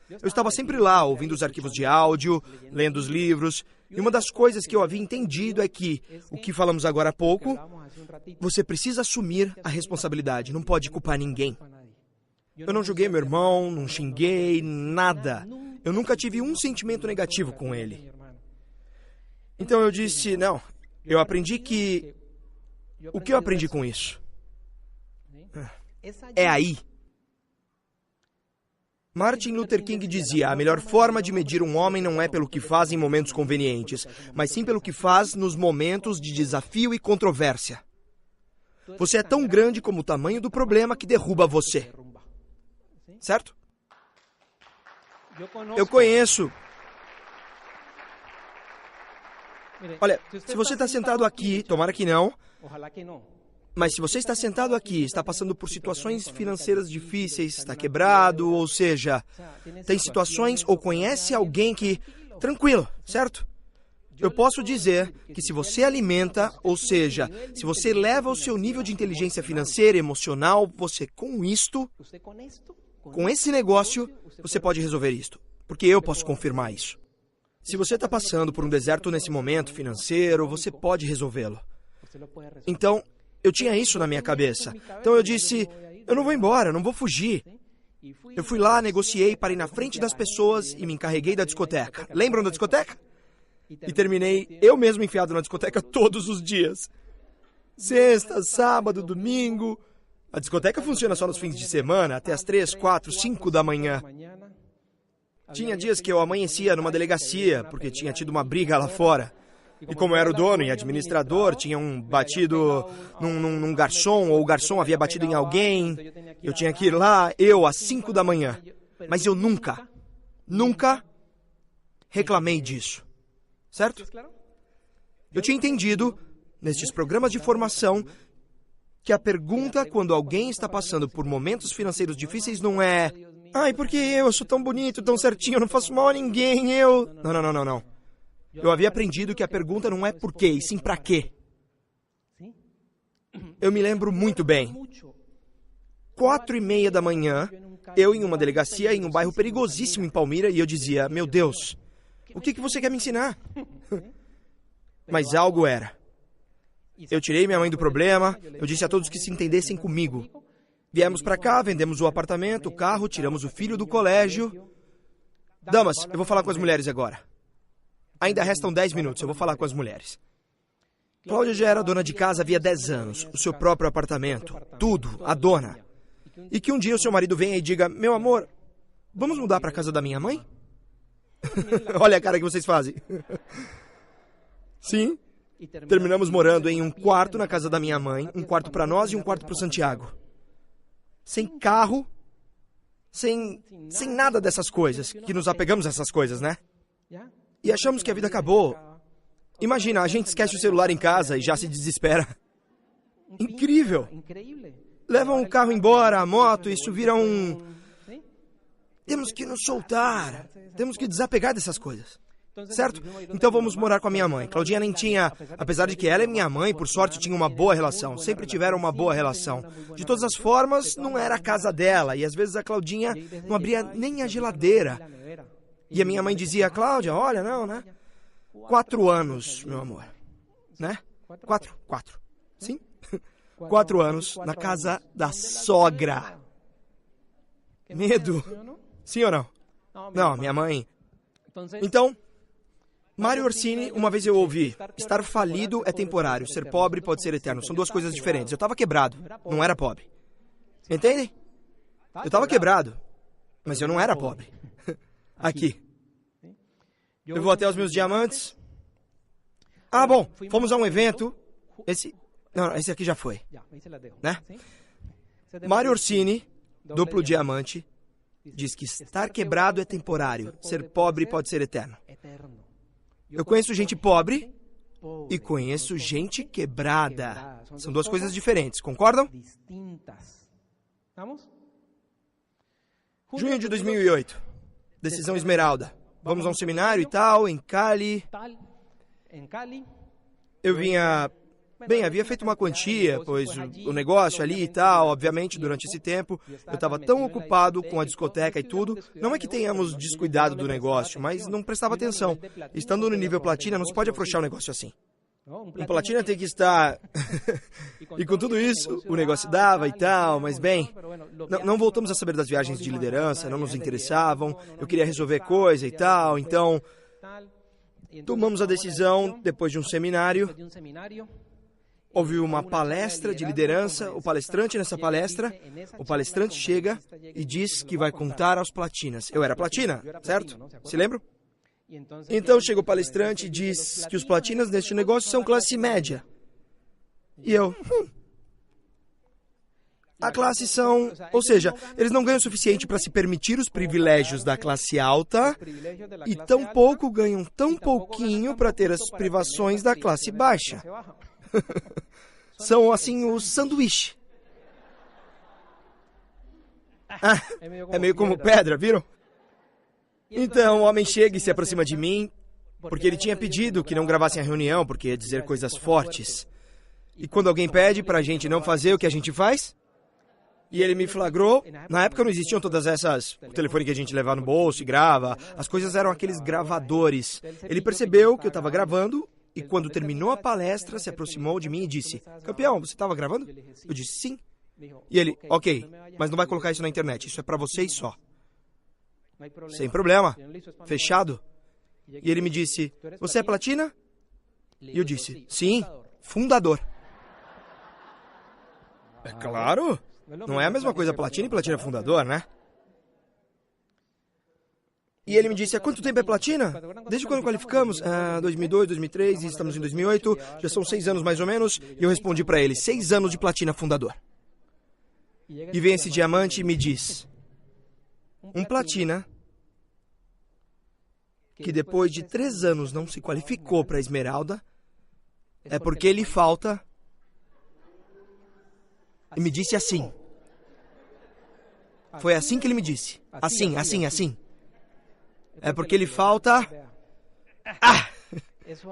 Eu estava sempre lá, ouvindo os arquivos de áudio, lendo os livros. E uma das coisas que eu havia entendido é que, o que falamos agora há pouco, você precisa assumir a responsabilidade, não pode culpar ninguém. Eu não julguei meu irmão, não xinguei, nada. Eu nunca tive um sentimento negativo com ele. Então eu disse: não, eu aprendi que... O que eu aprendi com isso? É aí. Martin Luther King dizia: a melhor forma de medir um homem não é pelo que faz em momentos convenientes, mas sim pelo que faz nos momentos de desafio e controvérsia. Você é tão grande como o tamanho do problema que derruba você. Certo? Eu conheço. Olha, se você está sentado aqui, tomara que não, mas se você está sentado aqui, está passando por situações financeiras difíceis, está quebrado, ou seja, tem situações ou conhece alguém que... Tranquilo, certo? Eu posso dizer que se você alimenta, ou seja, se você leva o seu nível de inteligência financeira e emocional, você com isto, com esse negócio, você pode resolver isto. porque eu posso confirmar isso. Se você está passando por um deserto nesse momento financeiro, você pode resolvê-lo. Então, eu tinha isso na minha cabeça. Então eu disse, eu não vou embora, eu não vou fugir. Eu fui lá, negociei, parei na frente das pessoas e me encarreguei da discoteca. Lembram da discoteca? E terminei eu mesmo enfiado na discoteca todos os dias. Sexta, sábado, domingo. A discoteca funciona só nos fins de semana, até as 3, 4, 5 da manhã. Tinha dias que eu amanhecia numa delegacia, porque tinha tido uma briga lá fora. E como eu era o dono e administrador, tinham batido num garçom, ou o garçom havia batido em alguém. Eu tinha que ir lá, às 5 da manhã. Mas eu nunca reclamei disso. Certo? Eu tinha entendido, nestes programas de formação, que a pergunta quando alguém está passando por momentos financeiros difíceis não é ai, porque eu sou tão bonito, tão certinho, eu não faço mal a ninguém, eu... Não. Eu havia aprendido que a pergunta não é por quê, e sim pra quê. Eu me lembro muito bem. 4:30 da manhã, eu em uma delegacia em um bairro perigosíssimo em Palmira, e eu dizia, meu Deus, o que você quer me ensinar? Mas algo era. Eu tirei minha mãe do problema, eu disse a todos que se entendessem comigo. Viemos pra cá, vendemos o apartamento, o carro, tiramos o filho do colégio. Damas, eu vou falar com as mulheres agora. Ainda restam 10 minutos, eu vou falar com as mulheres. Cláudia já era dona de casa havia 10 anos, o seu próprio apartamento, tudo, a dona. E que um dia o seu marido venha e diga, meu amor, vamos mudar pra casa da minha mãe? Olha a cara que vocês fazem. Sim, terminamos morando em um quarto na casa da minha mãe, um quarto pra nós e um quarto pro Santiago. Sem carro, sem nada dessas coisas, que nos apegamos a essas coisas, né? E achamos que a vida acabou. Imagina, a gente esquece o celular em casa e já se desespera. Incrível! Levam o carro embora, a moto, isso vira um... Temos que nos soltar, temos que desapegar dessas coisas. Certo? Então vamos morar com a minha mãe. Claudinha nem tinha, apesar de que ela e minha mãe, por sorte, tinham uma boa relação. Sempre tiveram uma boa relação. De todas as formas, não era a casa dela. E às vezes a Claudinha não abria nem a geladeira. E a minha mãe dizia, Cláudia, olha, não, né? 4 anos, meu amor. Né? 4. Sim? 4 anos na casa da sogra. Medo. Sim ou não? Não, minha mãe... Então... Mário Orsini, uma vez eu ouvi, estar falido é temporário, ser pobre pode ser eterno. São duas coisas diferentes. Eu estava quebrado, não era pobre. Entendem? Eu estava quebrado, mas eu não era pobre. Aqui. Eu vou até os meus diamantes. Ah, bom, fomos a um evento. Esse aqui já foi. Né? Mário Orsini, duplo diamante, diz que estar quebrado é temporário, ser pobre pode ser eterno. Eu conheço gente pobre e conheço gente quebrada. São duas coisas diferentes, concordam? Junho de 2008. Decisão Esmeralda. Vamos a um seminário e tal, em Cali. Eu vinha... Bem, havia feito uma quantia, pois o negócio ali e tal, obviamente, durante esse tempo, eu estava tão ocupado com a discoteca e tudo, não é que tenhamos descuidado do negócio, mas não prestava atenção. Estando no nível platina, não se pode afrouxar o negócio assim. Um platina tem que estar... E com tudo isso, o negócio dava e tal, mas bem, não voltamos a saber das viagens de liderança, não nos interessavam, eu queria resolver coisa e tal, então... Tomamos a decisão, depois de um seminário... Houve uma palestra de liderança, o palestrante nessa palestra, o palestrante chega e diz que vai contar aos platinas. Eu era platina, certo? Se lembram? Então chega o palestrante e diz que os platinas neste negócio são classe média. E eu... A classe são... Ou seja, eles não ganham o suficiente para se permitir os privilégios da classe alta e tampouco ganham tão pouquinho para ter as privações da classe baixa. São, assim, o sanduíche. Ah, é meio como pedra, viram? Então, o homem chega e se aproxima de mim, porque ele tinha pedido que não gravassem a reunião, porque ia dizer coisas fortes. E quando alguém pede pra gente não fazer, o que a gente faz? E ele me flagrou. Na época não existiam todas essas... O telefone que a gente leva no bolso e grava. As coisas eram aqueles gravadores. Ele percebeu que eu estava gravando e quando terminou a palestra, se aproximou de mim e disse: campeão, você estava gravando? Eu disse sim. E ele: ok, mas não vai colocar isso na internet. Isso é para vocês só. Sem problema. Fechado. E ele me disse: você é platina? E eu disse: sim, fundador. É claro. Não é a mesma coisa platina e platina fundador, né? E ele me disse: há quanto tempo é platina? Desde quando qualificamos? 2002, 2003 e estamos em 2008. Já são 6 anos mais ou menos. E eu respondi para ele: 6 anos de platina fundador. E vem esse diamante e me diz: um platina que depois de 3 anos não se qualificou para esmeralda é porque lhe falta... E me disse assim. Foi assim que ele me disse. Assim, assim, assim. É porque lhe falta...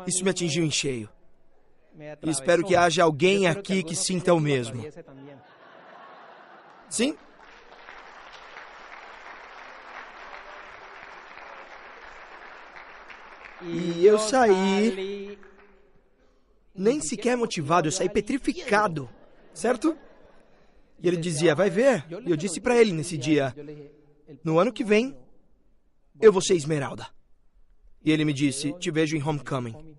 Isso me atingiu em cheio. E espero que haja alguém aqui que sinta o mesmo. Sim? E eu saí... nem sequer motivado, eu saí petrificado. Certo? E ele dizia: vai ver. E eu disse para ele nesse dia: no ano que vem, eu vou ser esmeralda. E ele me disse: te vejo em Homecoming.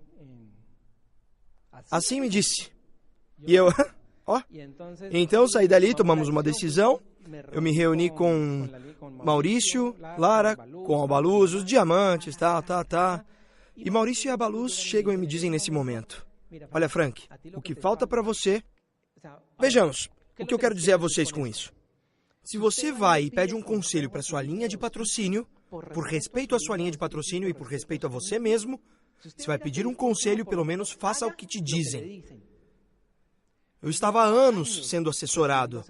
Assim me disse. E eu, ó. Então saí dali, tomamos uma decisão. Eu me reuni com Maurício, Lara, com Abaluz, os diamantes, tá. E Maurício e Abaluz chegam e me dizem nesse momento: olha, Frank, o que falta para você... Vejamos, o que eu quero dizer a vocês com isso. Se você vai e pede um conselho para sua linha de patrocínio, por respeito à sua linha de patrocínio e por respeito a você mesmo, se vai pedir um conselho, pelo menos faça o que te dizem. Eu estava há anos sendo assessorado,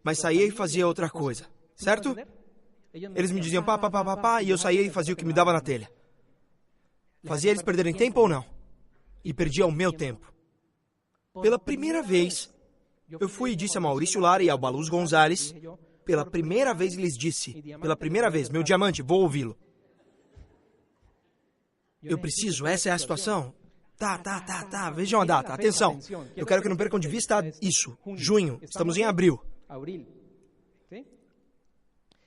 mas saía e fazia outra coisa, certo? Eles me diziam pá, e eu saía e fazia o que me dava na telha. Fazia eles perderem tempo ou não? E perdia o meu tempo. Pela primeira vez, eu fui e disse a Maurício Lara e ao Baluz Gonzalez, pela primeira vez lhes disse, pela primeira vez, meu diamante, vou ouvi-lo. Eu preciso, essa é a situação. Tá, vejam a data, atenção. Eu quero que não percam de vista isso, junho, estamos em abril.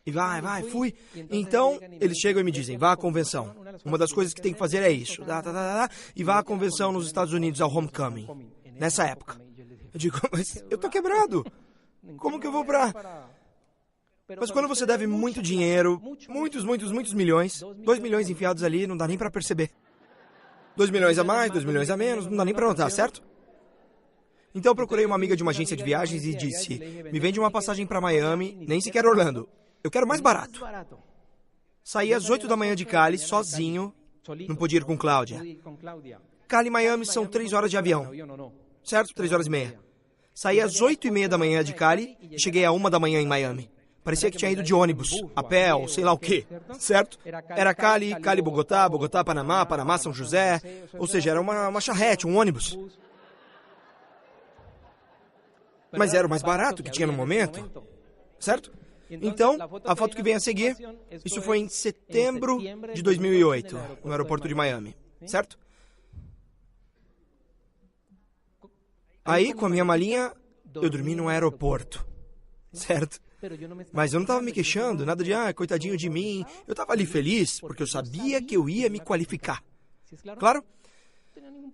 E vai, fui. Então, eles chegam e me dizem: vá à convenção. Uma das coisas que tem que fazer é isso. E vá à convenção nos Estados Unidos, ao Homecoming. Nessa época. Eu digo: mas eu tô quebrado. Como que eu vou pra... Mas quando você deve muito dinheiro, muitos milhões, 2 milhões enfiados ali, não dá nem pra perceber. 2 milhões a mais, 2 milhões a menos, não dá nem pra notar, certo? Então eu procurei uma amiga de uma agência de viagens e disse: me vende uma passagem pra Miami, nem sequer Orlando. Eu quero mais barato. Saí às 8 da manhã de Cali, sozinho. Não podia ir com Cláudia. Cali e Miami são 3 horas de avião. Certo? 3 horas e meia. Saí às 8:30 da manhã de Cali e cheguei à 1 da manhã em Miami. Parecia que tinha ido de ônibus, a pé ou sei lá o quê. Certo? Era Cali, Bogotá, Bogotá, Panamá, Panamá, São José. Ou seja, era uma charrete, um ônibus. Mas era o mais barato que tinha no momento. Certo? Então, a foto que vem a seguir, isso foi em setembro de 2008, no aeroporto de Miami, certo? Aí, com a minha malinha, eu dormi no aeroporto, certo? Mas eu não estava me queixando, nada de, coitadinho de mim. Eu estava ali feliz, porque eu sabia que eu ia me qualificar. Claro,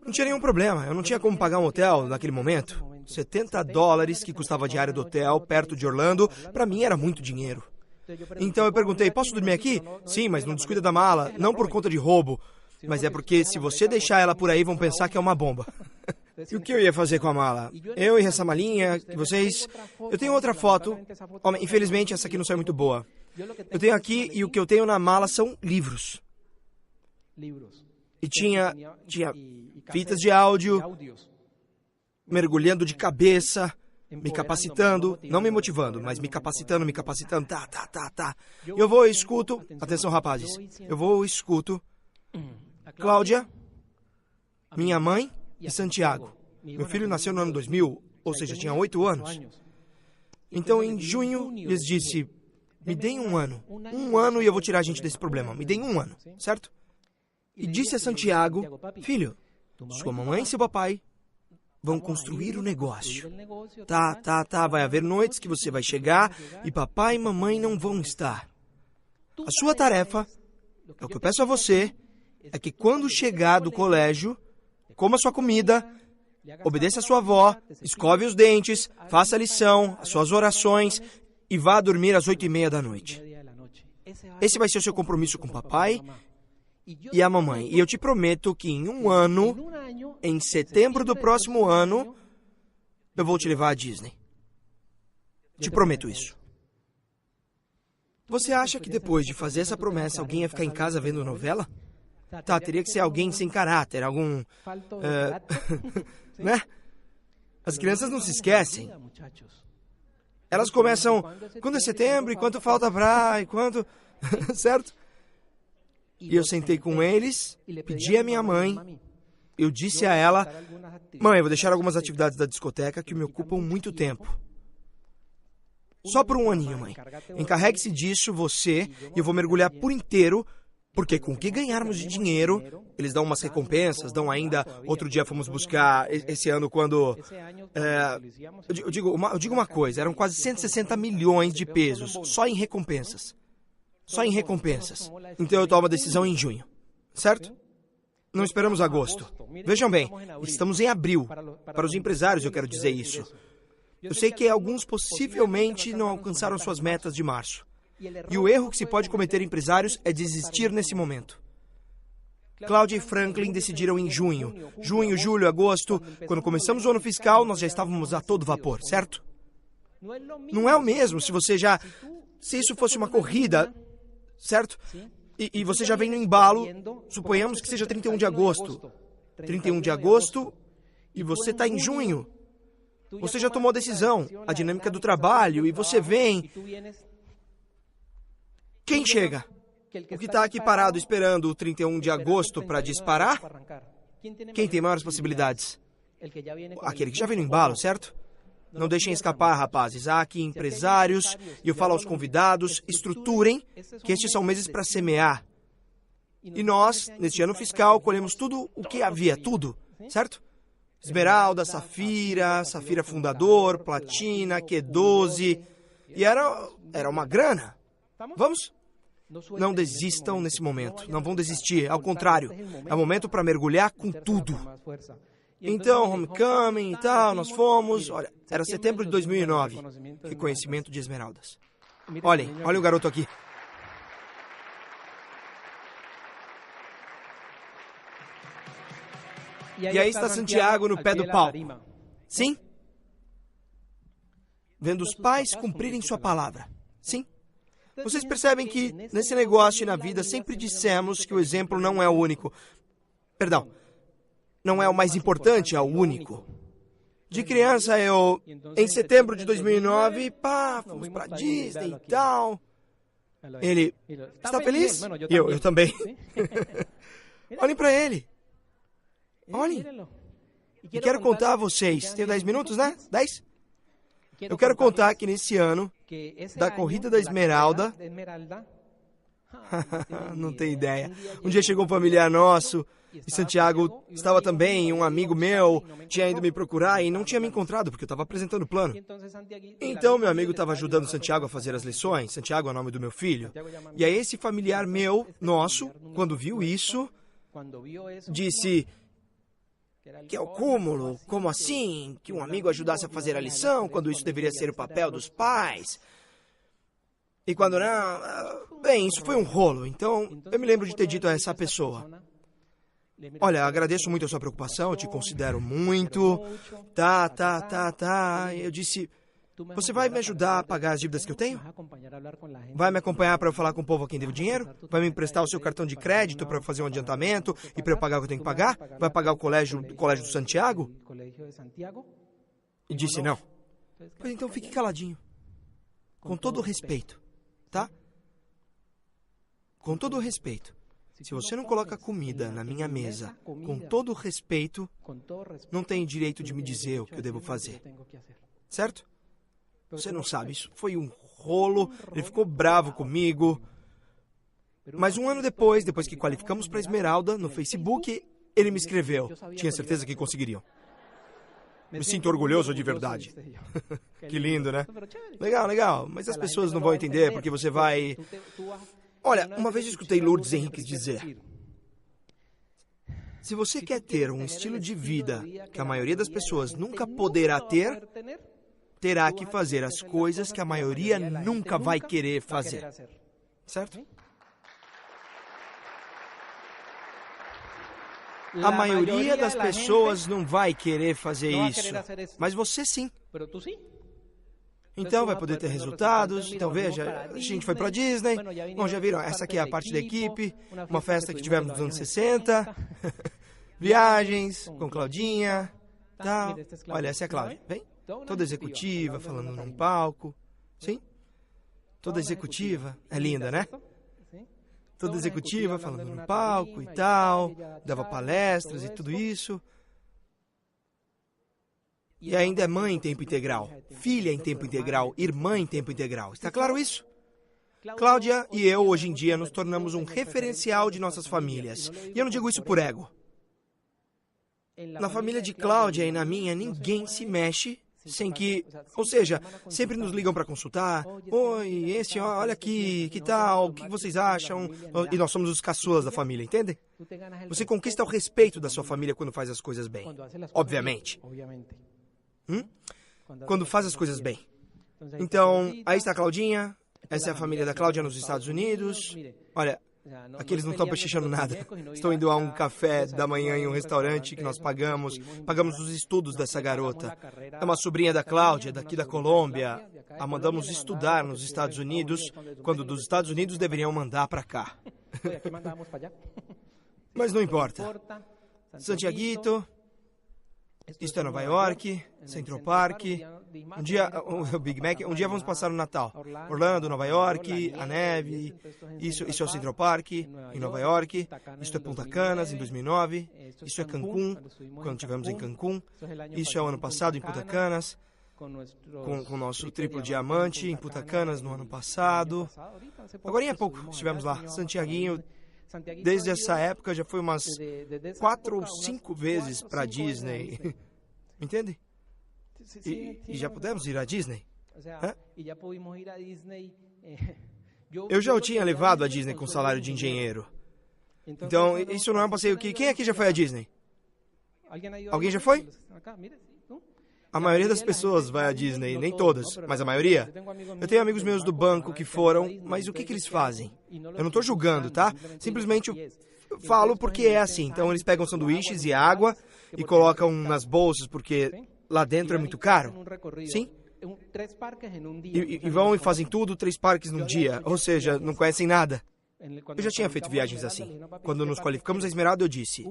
não tinha nenhum problema, eu não tinha como pagar um hotel naquele momento. $70 que custava a diária do hotel, perto de Orlando, para mim era muito dinheiro. Então eu perguntei: posso dormir aqui? Sim, mas não descuida da mala, não por conta de roubo, mas é porque se você deixar ela por aí, vão pensar que é uma bomba. E o que eu ia fazer com a mala? Eu e essa malinha, que vocês... Eu tenho outra foto, infelizmente essa aqui não saiu muito boa. Eu tenho aqui, e o que eu tenho na mala são livros. E tinha fitas de áudio, mergulhando de cabeça, me capacitando, não me motivando, mas me capacitando, tá. Eu vou e escuto, atenção rapazes, eu vou e escuto Cláudia, minha mãe e Santiago. Meu filho nasceu no ano 2000, ou seja, tinha 8 anos. Então, em junho, lhes disse, me deem 1 ano. 1 ano e eu vou tirar a gente desse problema. Me deem 1 ano, certo? E disse a Santiago, filho, sua mamãe e seu papai vão construir o negócio. Tá, vai haver noites que você vai chegar e papai e mamãe não vão estar. A sua tarefa, é o que eu peço a você, é que quando chegar do colégio, coma sua comida, obedeça a sua avó, escove os dentes, faça a lição, as suas orações e vá dormir às 8:30 da noite. Esse vai ser o seu compromisso com o papai e a mamãe. E eu te prometo que em 1 ano, em setembro do próximo ano, eu vou te levar à Disney. Te prometo isso. Você acha que depois de fazer essa promessa, alguém ia ficar em casa vendo novela? Tá, teria que ser alguém sem caráter, algum... né? As crianças não se esquecem. Elas começam, quando é setembro, e quanto falta pra... e quanto... certo? E eu sentei com eles, pedi à minha mãe, eu disse a ela, mãe, eu vou deixar algumas atividades da discoteca que me ocupam muito tempo. Só por 1 aninho, mãe. Encarregue-se disso, você, e eu vou mergulhar por inteiro, porque com o que ganharmos de dinheiro, eles dão umas recompensas, dão ainda... Outro dia fomos buscar, esse ano, quando... Eu digo uma coisa, eram quase 160 milhões de pesos, só em recompensas. Só em recompensas. Então eu tomo a decisão em junho, certo? Não esperamos agosto. Vejam bem, estamos em abril. Para os empresários eu quero dizer isso. Eu sei que alguns possivelmente não alcançaram suas metas de março. E o erro que se pode cometer empresários é desistir nesse momento. Cláudia e Franklin decidiram em junho. Junho, julho, agosto. Quando começamos o ano fiscal, nós já estávamos a todo vapor, certo? Não é o mesmo se você já... Se isso fosse uma corrida, certo? E você já vem no embalo, suponhamos que seja 31 de agosto. 31 de agosto e você está em junho. Você já tomou a decisão, a dinâmica do trabalho, e você vem... Quem chega? O que está aqui parado esperando o 31 de agosto para disparar? Quem tem maiores possibilidades? Aquele que já vem no embalo, certo? Não deixem escapar, rapazes. Há aqui empresários, e eu falo aos convidados, estruturem, que estes são meses para semear. E nós, neste ano fiscal, colhemos tudo o que havia, tudo, certo? Esmeralda, safira, safira fundador, platina, Q12, e era uma grana. Vamos? Não desistam nesse momento, não vão desistir, ao contrário, é o momento para mergulhar com tudo. Então, homecoming e tal, nós fomos, olha, era setembro de 2009, reconhecimento de esmeraldas. Olhem o garoto aqui. E aí está Santiago no pé do palco. Sim? Vendo os pais cumprirem sua palavra. Sim? Vocês percebem que nesse negócio e na vida sempre dissemos que o exemplo não é o único. Perdão, não é o mais importante, é o único. De criança eu, em setembro de 2009, fomos pra Disney e tal. Ele, está feliz? E eu também. Olhem pra ele. Olhem. E quero contar a vocês, tenho 10 minutos, né? 10? Eu quero contar que nesse ano, da Corrida da Esmeralda, não tem ideia. Um dia chegou um familiar nosso, e Santiago estava também, um amigo meu, tinha ido me procurar e não tinha me encontrado, porque eu estava apresentando o plano. Então, meu amigo estava ajudando Santiago a fazer as lições, Santiago é o nome do meu filho. E aí esse familiar meu, nosso, quando viu isso, disse... Que é o cúmulo, como assim? Que um amigo ajudasse a fazer a lição, quando isso deveria ser o papel dos pais. E quando não... Bem, isso foi um rolo, então eu me lembro de ter dito a essa pessoa. Olha, agradeço muito a sua preocupação, eu te considero muito. Tá. Eu disse, você vai me ajudar a pagar as dívidas que eu tenho? Vai me acompanhar para eu falar com o povo a quem devo dinheiro? Vai me emprestar o seu cartão de crédito para eu fazer um adiantamento e para eu pagar o que eu tenho que pagar? Vai pagar o colégio do Santiago? E disse não. Pois então fique caladinho. Com todo o respeito, tá? Com todo o respeito. Se você não coloca comida na minha mesa, com todo o respeito, não tem direito de me dizer o que eu devo fazer. Certo? Você não sabe, isso foi um rolo, ele ficou bravo comigo. Mas um ano depois que qualificamos para Esmeralda, no Facebook, ele me escreveu. Tinha certeza que conseguiriam. Me sinto orgulhoso de verdade. Que lindo, né? Legal, legal. Mas as pessoas não vão entender porque você vai... Olha, uma vez eu escutei Lourdes Henriques dizer: se você quer ter um estilo de vida que a maioria das pessoas nunca poderá ter, terá que fazer as coisas que a maioria nunca vai querer fazer. Certo? A maioria das pessoas não vai querer fazer isso, mas você sim. Então vai poder ter resultados. Então veja, a gente foi para Disney. Bom, já viram, essa aqui é a parte da equipe, uma festa que tivemos nos anos 60, viagens com Claudinha, tal. Olha, essa é a Cláudia, vem? Toda executiva, falando num palco. Sim? Toda executiva, é linda, né? Toda executiva, falando no palco e tal, dava palestras e tudo isso. E ainda é mãe em tempo integral, filha em tempo integral, irmã em tempo integral. Está claro isso? Cláudia e eu, hoje em dia, nos tornamos um referencial de nossas famílias. E eu não digo isso por ego. Na família de Cláudia e na minha, ninguém se mexe sem que... Ou seja, sempre nos ligam para consultar. Oi, olha aqui, que tal? O que vocês acham? E nós somos os caçulas da família, entendem? Você conquista o respeito da sua família quando faz as coisas bem. Obviamente. Quando faz as coisas bem. Então, aí está a Claudinha. Essa é a família da Cláudia nos Estados Unidos. Olha, aqui eles não estão pechinchando nada. Estão indo a um café da manhã em um restaurante que nós pagamos. Pagamos os estudos dessa garota. É uma sobrinha da Cláudia, daqui da Colômbia. A mandamos estudar nos Estados Unidos, quando dos Estados Unidos deveriam mandar para cá. Mas não importa. Santiaguito, isto é Nova York, Central Park. Um dia, o Big Mac, um dia vamos passar o Natal. Orlando, Nova York, a neve. Isso é o Central Park, em Nova York. Isso é Punta Canas, em 2009. Isso é Cancún, quando estivemos em Cancún. Isso é o ano passado, em Punta Canas. Com o nosso triplo diamante, em Punta Canas, no ano passado. Agora, em pouco, estivemos lá. Santiaguinho, desde essa época, já foi umas 4 ou 5 vezes para Disney. Entende? E já pudemos ir à Disney. Eu já o tinha levado à Disney com salário de engenheiro. Então, isso não é um passeio que... Quem aqui já foi à Disney? Alguém já foi? A maioria das pessoas vai à Disney, nem todas, mas a maioria. Eu tenho amigos meus do banco que foram, mas o que eles fazem? Eu não estou julgando, tá? Simplesmente eu falo porque é assim. Então eles pegam sanduíches e água e colocam nas bolsas porque lá dentro é muito caro. Sim? E vão e fazem tudo, 3 parques num dia. Ou seja, não conhecem nada. Eu já tinha feito viagens assim. Quando nos qualificamos a Esmeralda, eu disse: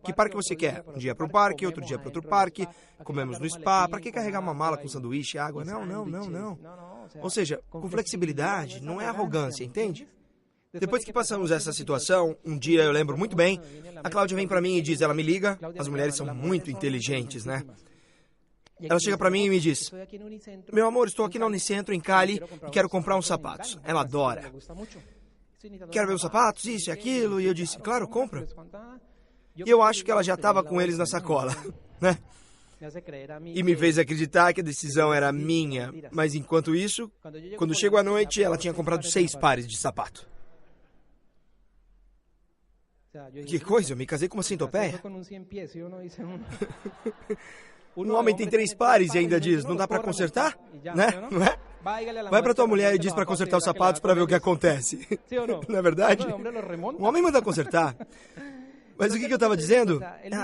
que parque você quer? Um dia para um parque, outro dia para outro parque. Comemos no spa. Para que carregar uma mala com sanduíche e água? Não. Ou seja, com flexibilidade, não é arrogância, entende? Depois que passamos essa situação, um dia eu lembro muito bem, a Cláudia vem para mim e diz, ela me liga, as mulheres são muito inteligentes, né? Ela chega para mim e me diz: meu amor, estou aqui na Unicentro, em Cali, e quero comprar uns sapatos. Ela adora. Quero ver os sapatos, isso e aquilo. E eu disse, claro, compra. E eu acho que ela já estava com eles na sacola, né? E me fez acreditar que a decisão era minha. Mas enquanto isso, quando chegou a noite, ela tinha comprado 6 pares de sapato. Que coisa, eu me casei com uma centopeia. Um homem tem 3 pares e ainda diz, não dá para consertar? Né? Não é? Vai para tua mulher e diz para consertar os sapatos para ver o que acontece. Não é verdade? Um homem manda consertar. Mas o que eu estava dizendo?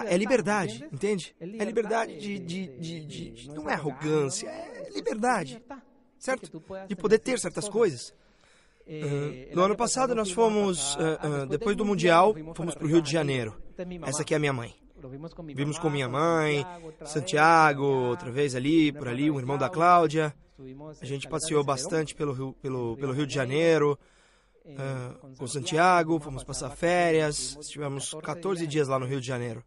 É liberdade, entende? É liberdade de... Não é arrogância, é liberdade. Certo? De poder ter certas coisas. No ano passado nós fomos, depois do Mundial, fomos para o Rio de Janeiro. Essa aqui é a minha mãe. Vimos com minha mãe, Santiago, outra vez ali, por ali, um irmão da Cláudia. A gente passeou bastante pelo Rio de Janeiro, com Santiago, fomos passar férias, estivemos 14 dias lá no Rio de Janeiro.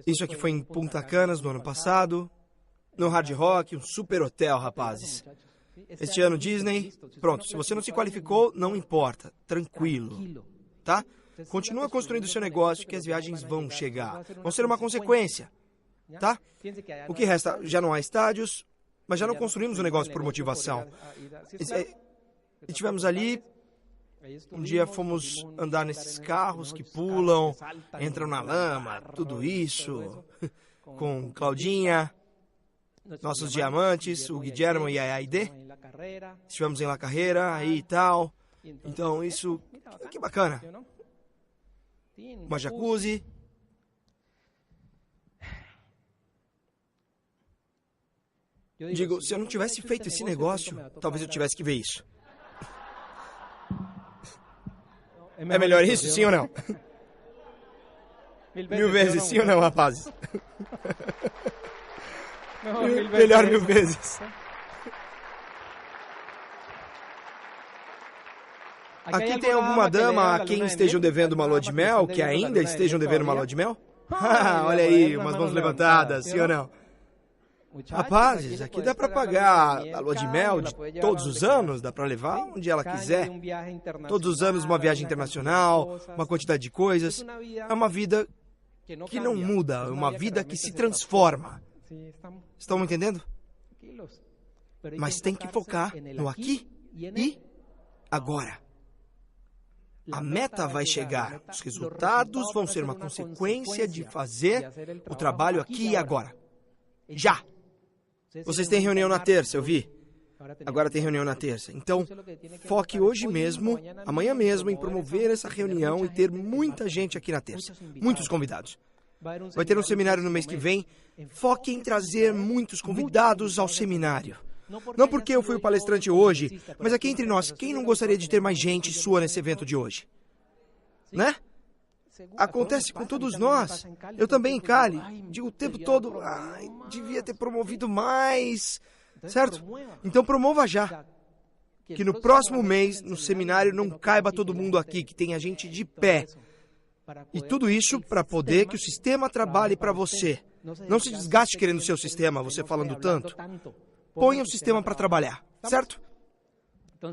Isso aqui foi em Punta Canas, no ano passado. no Hard Rock, um super hotel, rapazes. Este ano Disney, pronto, se você não se qualificou, não importa, tranquilo, tá? Continua construindo seu negócio que as viagens vão chegar, vão ser uma consequência, tá? O que resta, já não há estádios, mas já não construímos o negócio por motivação. E tivemos ali, um dia fomos andar nesses carros que pulam, entram na lama, tudo isso, com Claudinha, nossos diamantes, o Guillermo e a Aide. Estivemos em La Carrera aí e tal. Então, isso, que bacana. Uma jacuzzi. Digo, se eu não tivesse feito esse negócio, talvez eu tivesse que ver isso. É melhor isso, sim ou não? 1000 vezes, sim ou não, rapazes? Melhor 1000 vezes. Aqui tem alguma dama a quem estejam devendo uma lua de mel, que ainda estejam devendo uma lua de mel? Olha aí, umas mãos levantadas, sim ou não? Rapazes, aqui dá pra pagar a lua de mel de todos os anos, dá pra levar onde ela quiser. Todos os anos uma viagem internacional, uma quantidade de coisas. É uma vida que não muda, é uma vida que se transforma. Estão me entendendo? Mas tem que focar no aqui e agora. A meta vai chegar, os resultados vão ser uma consequência de fazer o trabalho aqui e agora. Já! Vocês têm reunião na terça, eu vi. Agora tem reunião na terça. Então, foque hoje mesmo, amanhã mesmo, em promover essa reunião e ter muita gente aqui na terça. Muitos convidados. Vai ter um seminário no mês que vem. Foque em trazer muitos convidados ao seminário. Não porque eu fui o palestrante hoje, mas aqui entre nós, quem não gostaria de ter mais gente sua nesse evento de hoje? Né? Acontece com todos nós. Eu também, Cali. Digo o tempo todo, devia ter promovido mais. Certo? Então promova já. Que no próximo mês, no seminário, não caiba todo mundo aqui, que tenha gente de pé. E tudo isso para poder que o sistema trabalhe para você. Não se desgaste querendo o seu sistema, você falando tanto. Ponha o sistema para trabalhar, certo?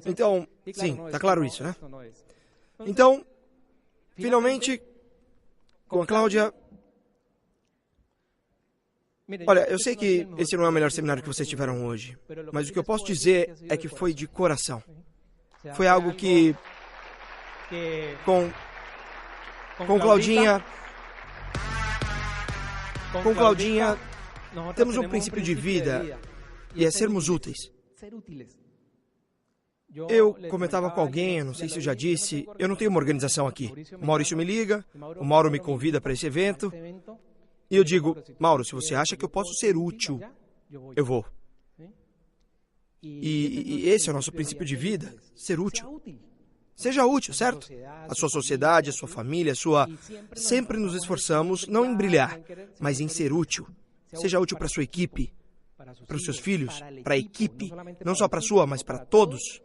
Então, sim, tá claro isso, né? Então, finalmente, com a Cláudia... Olha, eu sei que esse não é o melhor seminário que vocês tiveram hoje, mas o que eu posso dizer é que foi de coração. Foi algo que... Com Claudinha... Com Claudinha, temos um princípio de vida e é sermos úteis. Eu comentava com alguém, eu não sei se eu já disse, eu não tenho uma organização aqui. O Maurício me liga, o Mauro me convida para esse evento, e eu digo, Mauro, se você acha que eu posso ser útil, eu vou. E esse é o nosso princípio de vida, ser útil. Seja útil, certo? A sua sociedade, a sua família, a sua... Sempre nos esforçamos, não em brilhar, mas em ser útil. Seja útil para a sua equipe, para os seus filhos, para a equipe, não só para a sua, mas para todos.